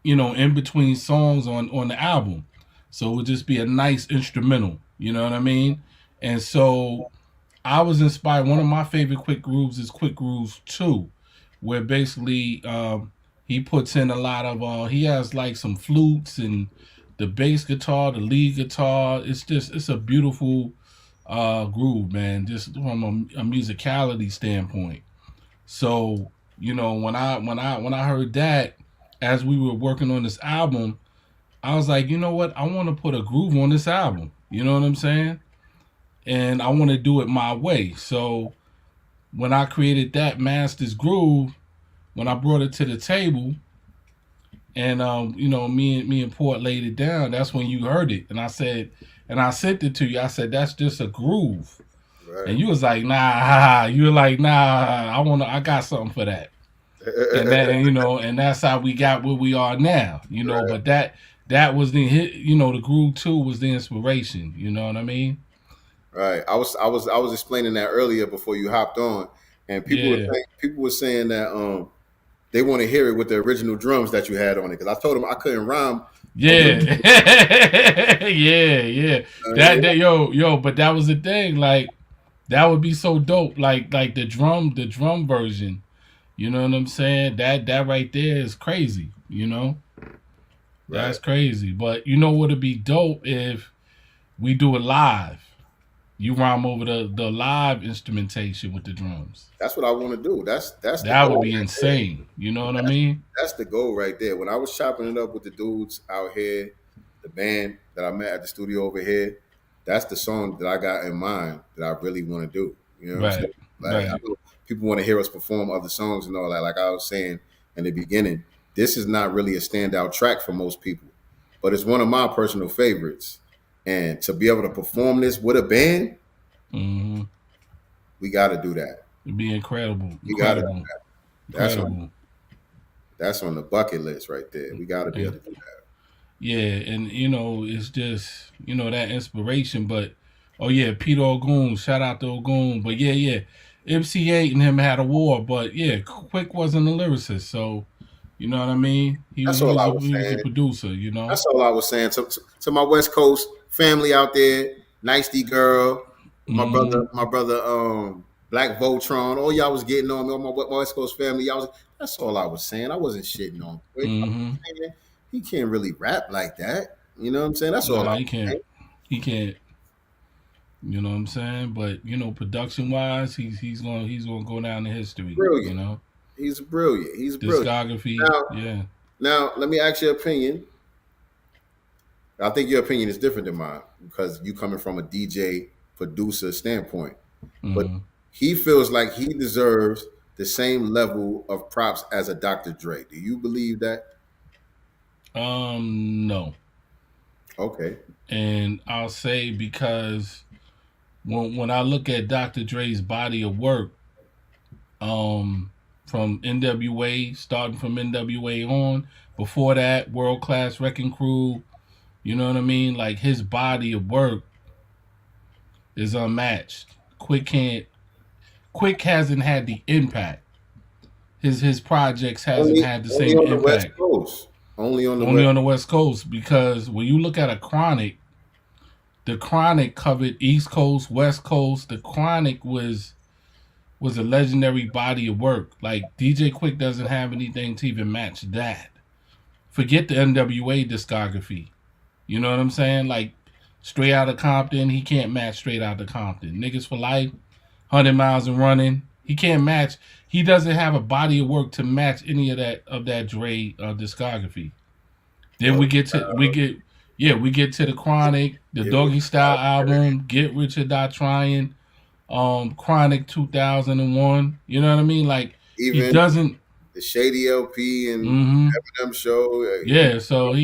you know, in between songs on the album. So it would just be a nice instrumental, you know what I mean? And so I was inspired. One of my favorite Quick Grooves is Quick Grooves 2, where basically he puts in a lot of, he has like some flutes and the bass guitar, the lead guitar. It's a beautiful groove, man, just from a musicality standpoint. So, you know, when I heard that as we were working on this album, I was like, you know what? I want to put a groove on this album. You know what I'm saying? And I want to do it my way. So when I created that Master's Groove, when I brought it to the table, and you know, me and Port laid it down, that's when you heard it. And I said, and I sent it to you, I said, that's just a groove. Right. And you was like, nah. You were like, nah, I got something for that. And that, you know, and that's how we got where we are now, you know. Right. But that was the hit, you know, the Groove 2 was the inspiration, you know what I mean? Right. I was explaining that earlier before you hopped on, and people were saying that they want to hear it with the original drums that you had on it, because I told them I couldn't rhyme. Yeah. yeah. That but that was the thing. Like, that would be so dope. Like the drum version. You know what I'm saying? That right there is crazy, you know? Right. That's crazy. But you know what would be dope if we do it live? You rhyme over the live instrumentation with the drums. That's what I want to do. That would be insane. You know what I mean? That's the goal right there. When I was chopping it up with the dudes out here, the band that I met at the studio over here, that's the song that I got in mind that I really want to do. You know what I'm saying? Like, I know people want to hear us perform other songs and all that. Like I was saying in the beginning, this is not really a standout track for most people, but it's one of my personal favorites. And to be able to perform this with a band, we got to do that. It'd be incredible. We got to do that. That's on the bucket list right there. We got to be able to do that. Yeah, and you know, it's just, you know, that inspiration. But Peter Ogun, shout out to Ogun. But MC8 and him had a war. But Quick wasn't a lyricist, so You know what I mean? He That's all I was he was a saying. producer. You know. That's all I was saying to my West Coast family out there. Nice D girl, my brother, Black Voltron. All y'all was getting on me. All my West Coast family. Y'all was. That's all I was saying. I wasn't shitting on Quick. I was saying, he can't really rap like that. You know what I'm saying? That's all. Nah, he can't. He can't. You know what I'm saying? But you know, production wise, he's gonna go down in history. Brilliant. You know, he's brilliant. He's brilliant. Discography. Yeah. Now, let me ask your opinion. I think your opinion is different than mine because you coming from a DJ producer standpoint. But he feels like he deserves the same level of props as a Dr. Dre. Do you believe that? No. Okay. And I'll say because when I look at Dr. Dre's body of work, from NWA, starting from NWA on, before that, World Class Wrecking Crew, you know what I mean? Like his body of work is unmatched. Quick hasn't had the impact. His projects hasn't had the same impact. West Coast. Only on the West Coast, because when you look at a Chronic, the Chronic covered East Coast, West Coast. The Chronic was a legendary body of work. Like DJ Quick doesn't have anything to even match that. Forget the NWA discography. You know what I'm saying? Like Straight Outta Compton, he can't match Straight Outta Compton. Niggas for Life, 100 Miles and Running, he can't match. He doesn't have a body of work to match any of that Dre discography. Then we get to the Chronic, the Doggy Style album, Get Rich or Die Trying, Chronic 2001. You know what I mean? Like even he doesn't. The Shady LP and Eminem show. Yeah, so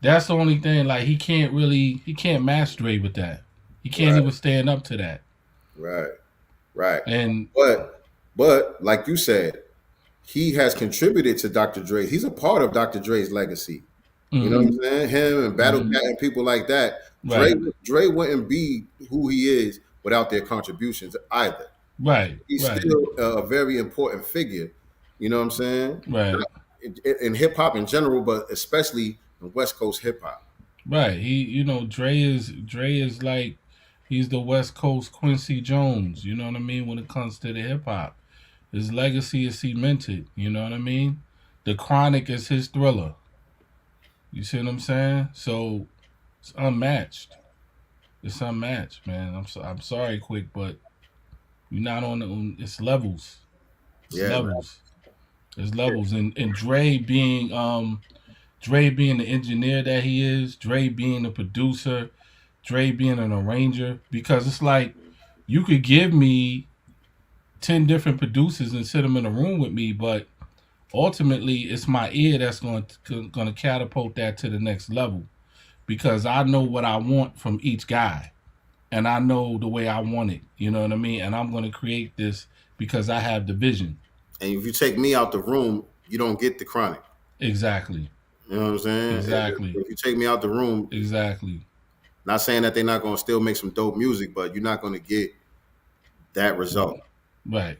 that's the only thing. Like he can't match Dre with that. He can't even stand up to that. Right. And but like you said, he has contributed to Dr. Dre. He's a part of Dr. Dre's legacy. You know what I'm saying? Him and Battle Cat and people like that. Right. Dre wouldn't be who he is without their contributions either. Right. He's still a very important figure. You know what I'm saying? Right. In hip hop in general, but especially in West Coast hip hop. Right. Dre is like, he's the West Coast Quincy Jones. You know what I mean? When it comes to the hip hop, his legacy is cemented. You know what I mean? The Chronic is his Thriller. You see what I'm saying? So it's unmatched. It's unmatched, man. I'm sorry, Quick, but you're not on it's levels. It's levels. There's levels. And Dre being the engineer that he is, Dre being the producer, Dre being an arranger, because it's like you could give me 10 different producers and sit them in a room with me, but ultimately it's my ear that's going to catapult that to the next level, because I know what I want from each guy and I know the way I want it. You know what I mean? And I'm going to create this because I have the vision. And if you take me out the room, you don't get the Chronic. Exactly. You know what I'm saying? Exactly. If you take me out the room. Exactly. Not saying that they're not going to still make some dope music, but you're not going to get that result. Right.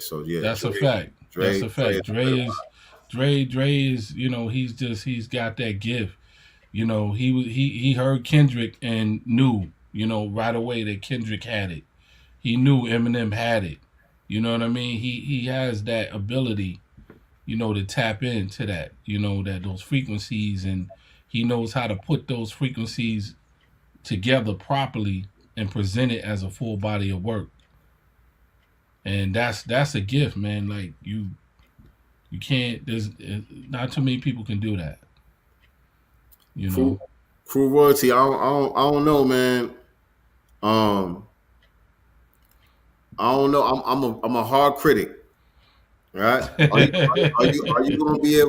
So yeah. That's a fact. That's a fact. Dre is, he's got that gift. He heard Kendrick and knew, right away that Kendrick had it. He knew Eminem had it. You know what I mean? He has that ability, to tap into that, that those frequencies, and he knows how to put those frequencies together properly and present it as a full body of work. And that's a gift, man. Like you can't. There's not too many people can do that. Crew royalty. I don't know, man. I don't know. I'm a hard critic. Right? Are you gonna be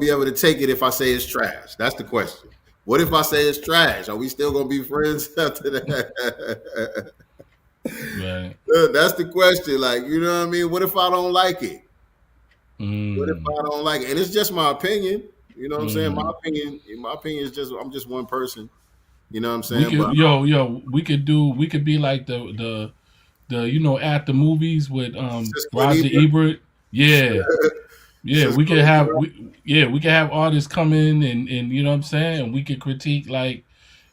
able to take it if I say it's trash? That's the question. What if I say it's trash? Are we still gonna be friends after that? Right. That's the question. Like, you know what I mean? What if I don't like it? What if I don't like it? And it's just my opinion. You know what I'm saying? My opinion is just, I'm just one person. You know what I'm saying? We could be like the at the movies with Roger Ebert. Yeah. Yeah, we can have we can have artists come in and you know what I'm saying, and we can critique like,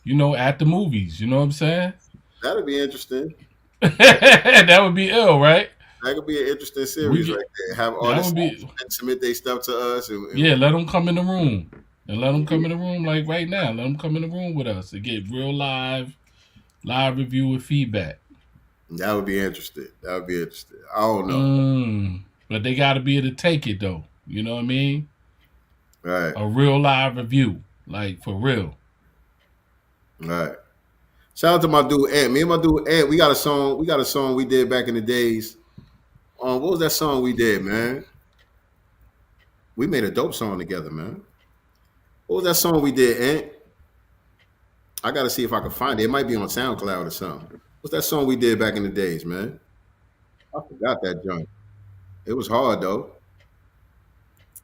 you know, at the movies. You know what I'm saying? That'd be interesting. That would be ill, right? That could be an interesting We series get right there. Have that artists would be submit their stuff to us, yeah. Let them come in the room and let them come in the room like right now. Let them come in the room with us and get real live review with feedback. that would be interesting. That would be interesting. I don't know. But they got to be able to take it though. You know what I mean? Right. A real live review, like for real. Right. Shout out to my dude Ant. Me and my dude Ant, we got a song we did back in the days. What was that song we did, man? We made a dope song together, man. What was that song we did, Ant? I gotta see if I can find it. It might be on SoundCloud or something. What's that song we did back in the days, man? I forgot that joint. It was hard though.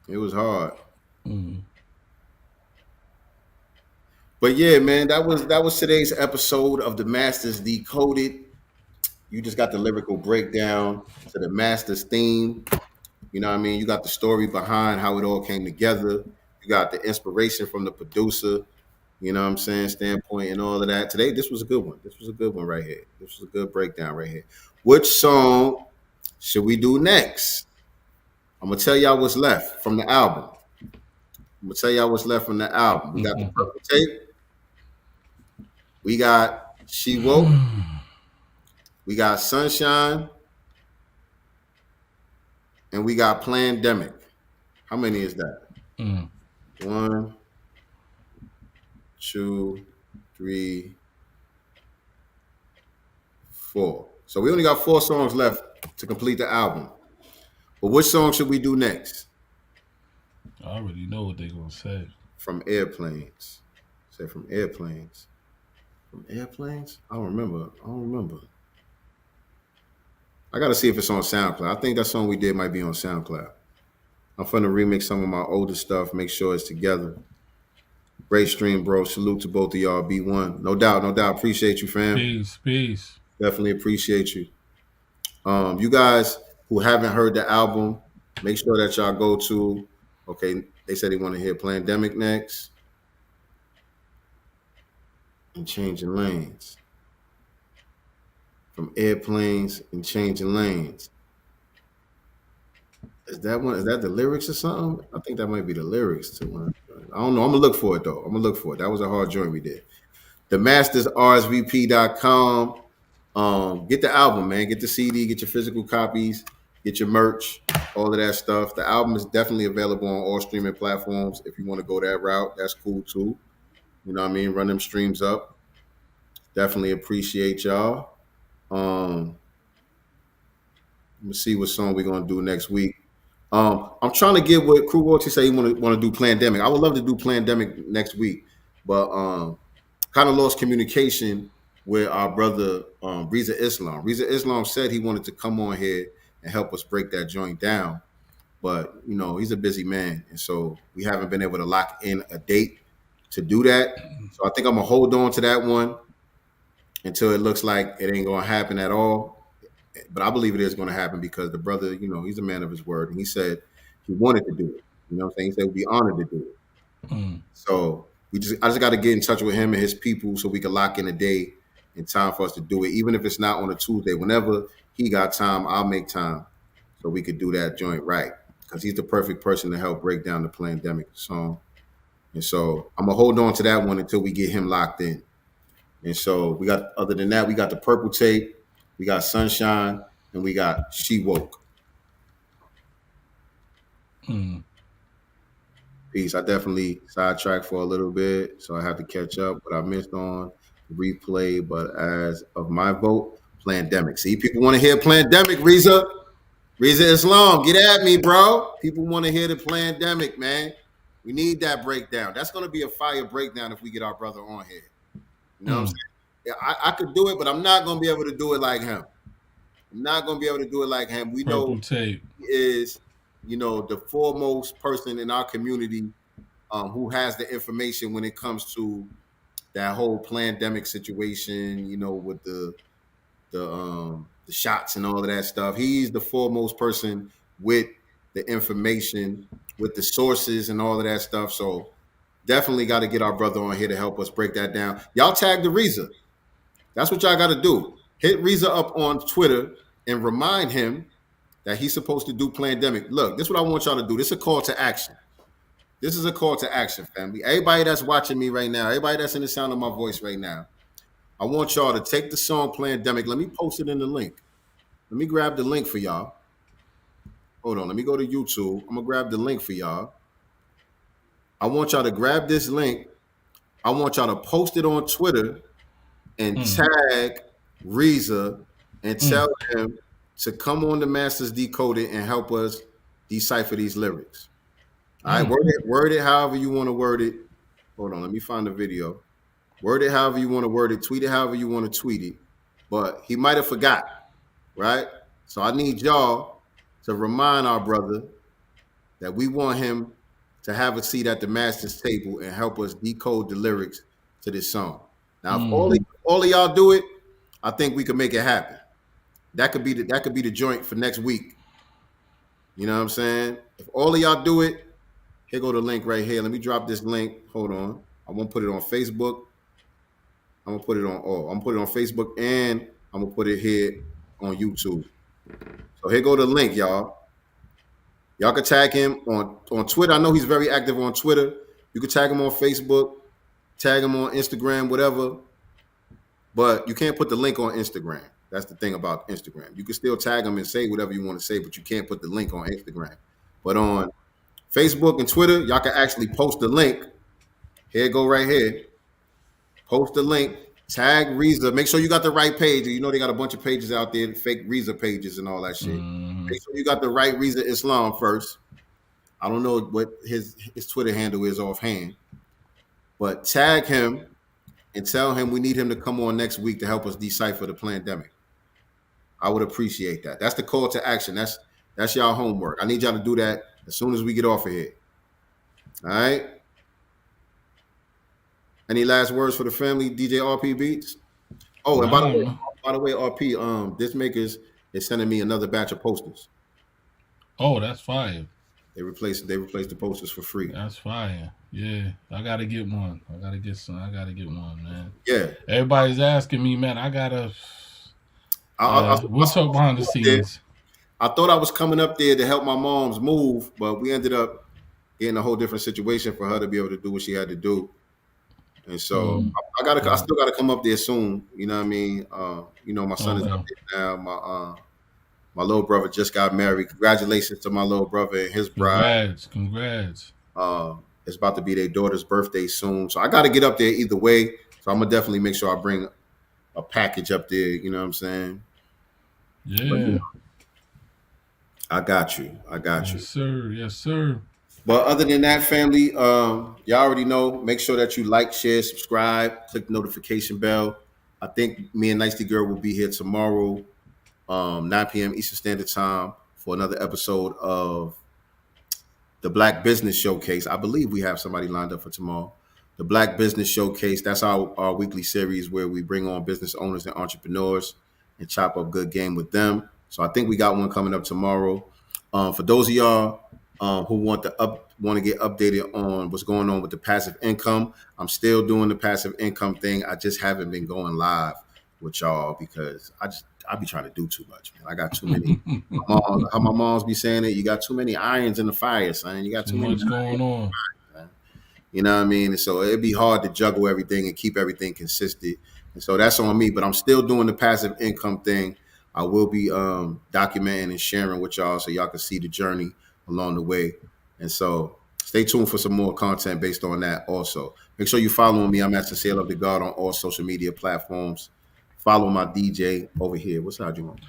It was hard. But yeah, man, that was today's episode of the Masters Decoded. You just got the lyrical breakdown to the Masters theme. You know what I mean? You got the story behind how it all came together. You got the inspiration from the producer, you know what I'm saying, standpoint and all of that. Today, this was a good one. This was a good one right here. This was a good breakdown right here. Which song should we do next? I'm going to tell y'all what's left from the album. We got the Purple Tape. We got She Woke. We got Sunshine. And we got Plandemic. How many is that? 1, 2, 3, 4. So we only got 4 songs left to complete the album. But which song should we do next? I already know what they're going to say. From Airplanes. Say from Airplanes. From Airplanes? I don't remember. I got to see if it's on SoundCloud. I think that song we did might be on SoundCloud. I'm finna remix some of my older stuff, make sure it's together. Great stream, bro. Salute to both of y'all. B1. No doubt. Appreciate you, fam. Peace. Definitely appreciate you. You guys who haven't heard the album, make sure that y'all go to, okay, they said they want to hear Plandemic next. And Changing Lanes. From Airplanes and Changing Lanes. Is that the lyrics or something? I think that might be the lyrics to one. I don't know. I'm gonna look for it though. That was a hard joint we did. The mastersrsvp.com. Get the album, man. Get the CD, get your physical copies, get your merch, all of that stuff. The album is definitely available on all streaming platforms. If you want to go that route, that's cool too. You know what I mean? Run them streams up. Definitely appreciate y'all. Let me see what song we're gonna do next week. I'm trying to get what Crew Royalty say he want to do Plandemic. I would love to do Plandemic next week, but kind of lost communication with our brother Reza Islam. Reza Islam said he wanted to come on here and help us break that joint down, but you know he's a busy man, and so we haven't been able to lock in a date to do that. So I think I'm gonna hold on to that one until it looks like it ain't gonna happen at all. But I believe it is going to happen because the brother, you know, he's a man of his word. And he said he wanted to do it. You know what I'm saying? He said we'd be honored to do it. So I just got to get in touch with him and his people so we can lock in a day and time for us to do it. Even if it's not on a Tuesday, whenever he got time, I'll make time so we could do that joint right. Because he's the perfect person to help break down the Plandemic song. And so I'm going to hold on to that one until we get him locked in. And so other than that, we got the Purple Tape. We got Sunshine, and we got She Woke. Peace. I definitely sidetracked for a little bit, so I have to catch up. But I missed on replay. But as of my vote, Plandemic. See, people want to hear Plandemic, Reza. Reza Islam, get at me, bro. People want to hear the Plandemic, man. We need that breakdown. That's going to be a fire breakdown if we get our brother on here. You know what I'm saying? Yeah, I could do it, but I'm not going to be able to do it like him. We know he is, you know, the foremost person in our community who has the information when it comes to that whole Plandemic situation, you know, with the shots and all of that stuff. He's the foremost person with the information with the sources and all of that stuff. So definitely got to get our brother on here to help us break that down. Y'all tag the Reza. That's what y'all got to do. Hit Reza up on Twitter and remind him that he's supposed to do Plandemic. Look, this is what I want y'all to do. This is a call to action. This is a call to action, family. Everybody that's watching me right now, everybody that's in the sound of my voice right now, I want y'all to take the song Plandemic. Let me post it in the link. Let me grab the link for y'all. Hold on. Let me go to YouTube. I'm going to grab the link for y'all. I want y'all to grab this link. I want y'all to post it on Twitter and tag Reza and tell him to come on the Masters Decoded and help us decipher these lyrics. All right, word it however you want to word it. Hold on, let me find the video. Word it however you want to word it. Tweet it however you want to tweet it. But he might have forgot, right? So I need y'all to remind our brother that we want him to have a seat at the Masters table and help us decode the lyrics to this song. Now, if all of y'all do it, I think we can make it happen. That could be the joint for next week. You know what I'm saying? If all of y'all do it, here go the link right here. Let me drop this link. Hold on. I'm gonna put it on Facebook. I'm gonna put it on Facebook and I'm gonna put it here on YouTube. So here go the link, y'all. Y'all can tag him on Twitter. I know he's very active on Twitter. You can tag him on Facebook, tag him on Instagram, whatever. But you can't put the link on Instagram. That's the thing about Instagram. You can still tag him and say whatever you want to say, but you can't put the link on Instagram. But on Facebook and Twitter, y'all can actually post the link. Here it go right here. Post the link. Tag Reza. Make sure you got the right page. You know they got a bunch of pages out there, fake Reza pages and all that shit. Make sure you got the right Reza Islam first. I don't know what his Twitter handle is offhand. But tag him and tell him we need him to come on next week to help us decipher the Plandemic. I would appreciate that. That's the call to action. That's y'all homework. I need y'all to do that as soon as we get off of here. All right? Any last words for the family, DJ RP Beats? Oh, and by the way, RP, Disc Makers is sending me another batch of posters. Oh, that's fire. They replaced the posters for free. That's fire. Yeah, I gotta get one. I gotta get one, man. Yeah. Everybody's asking me, man. We'll talk behind the scenes. I thought I was coming up there to help my mom's move, but we ended up getting a whole different situation for her to be able to do what she had to do. And so I still gotta come up there soon. You know what I mean? My son is up there now. My little brother just got married. Congratulations to my little brother and his bride. Congrats. It's about to be their daughter's birthday soon. So I got to get up there either way. So I'm going to definitely make sure I bring a package up there. You know what I'm saying? Yeah. But, I got you. Yes, sir. Yes, sir. But other than that, family, y'all already know, make sure that you like, share, subscribe, click the notification bell. I think me and Nicety Girl will be here tomorrow, 9 p.m. Eastern Standard Time for another episode of the Black Business Showcase. I believe we have somebody lined up for tomorrow. The Black Business Showcase, that's our weekly series where we bring on business owners and entrepreneurs and chop up good game with them. So I think we got one coming up tomorrow. For those of y'all who want to get updated on what's going on with the passive income, I'm still doing the passive income thing. I just haven't been going live with y'all because I be trying to do too much, man. I got too many. How my moms be saying it, you got too many irons in the fire, son. You got too much going on. You know what I mean? And so it'd be hard to juggle everything and keep everything consistent. And so that's on me. But I'm still doing the passive income thing. I will be documenting and sharing with y'all so y'all can see the journey along the way. And so stay tuned for some more content based on that also. Make sure you follow me. I'm at Sincere Love the God on all social media platforms. Follow my DJ over here. What's how you want?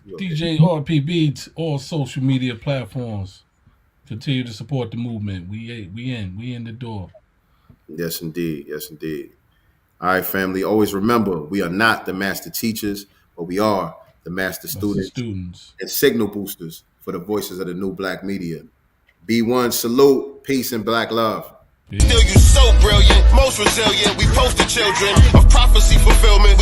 DJ RP Beats, all social media platforms. Continue to support the movement. We in the door. Yes, indeed. Yes, indeed. All right, family. Always remember, we are not the master teachers, but we are the master students and signal boosters for the voices of the new Black media. B1, salute, peace, and Black love. Still you so brilliant, most resilient. We poster children of prophecy fulfillment.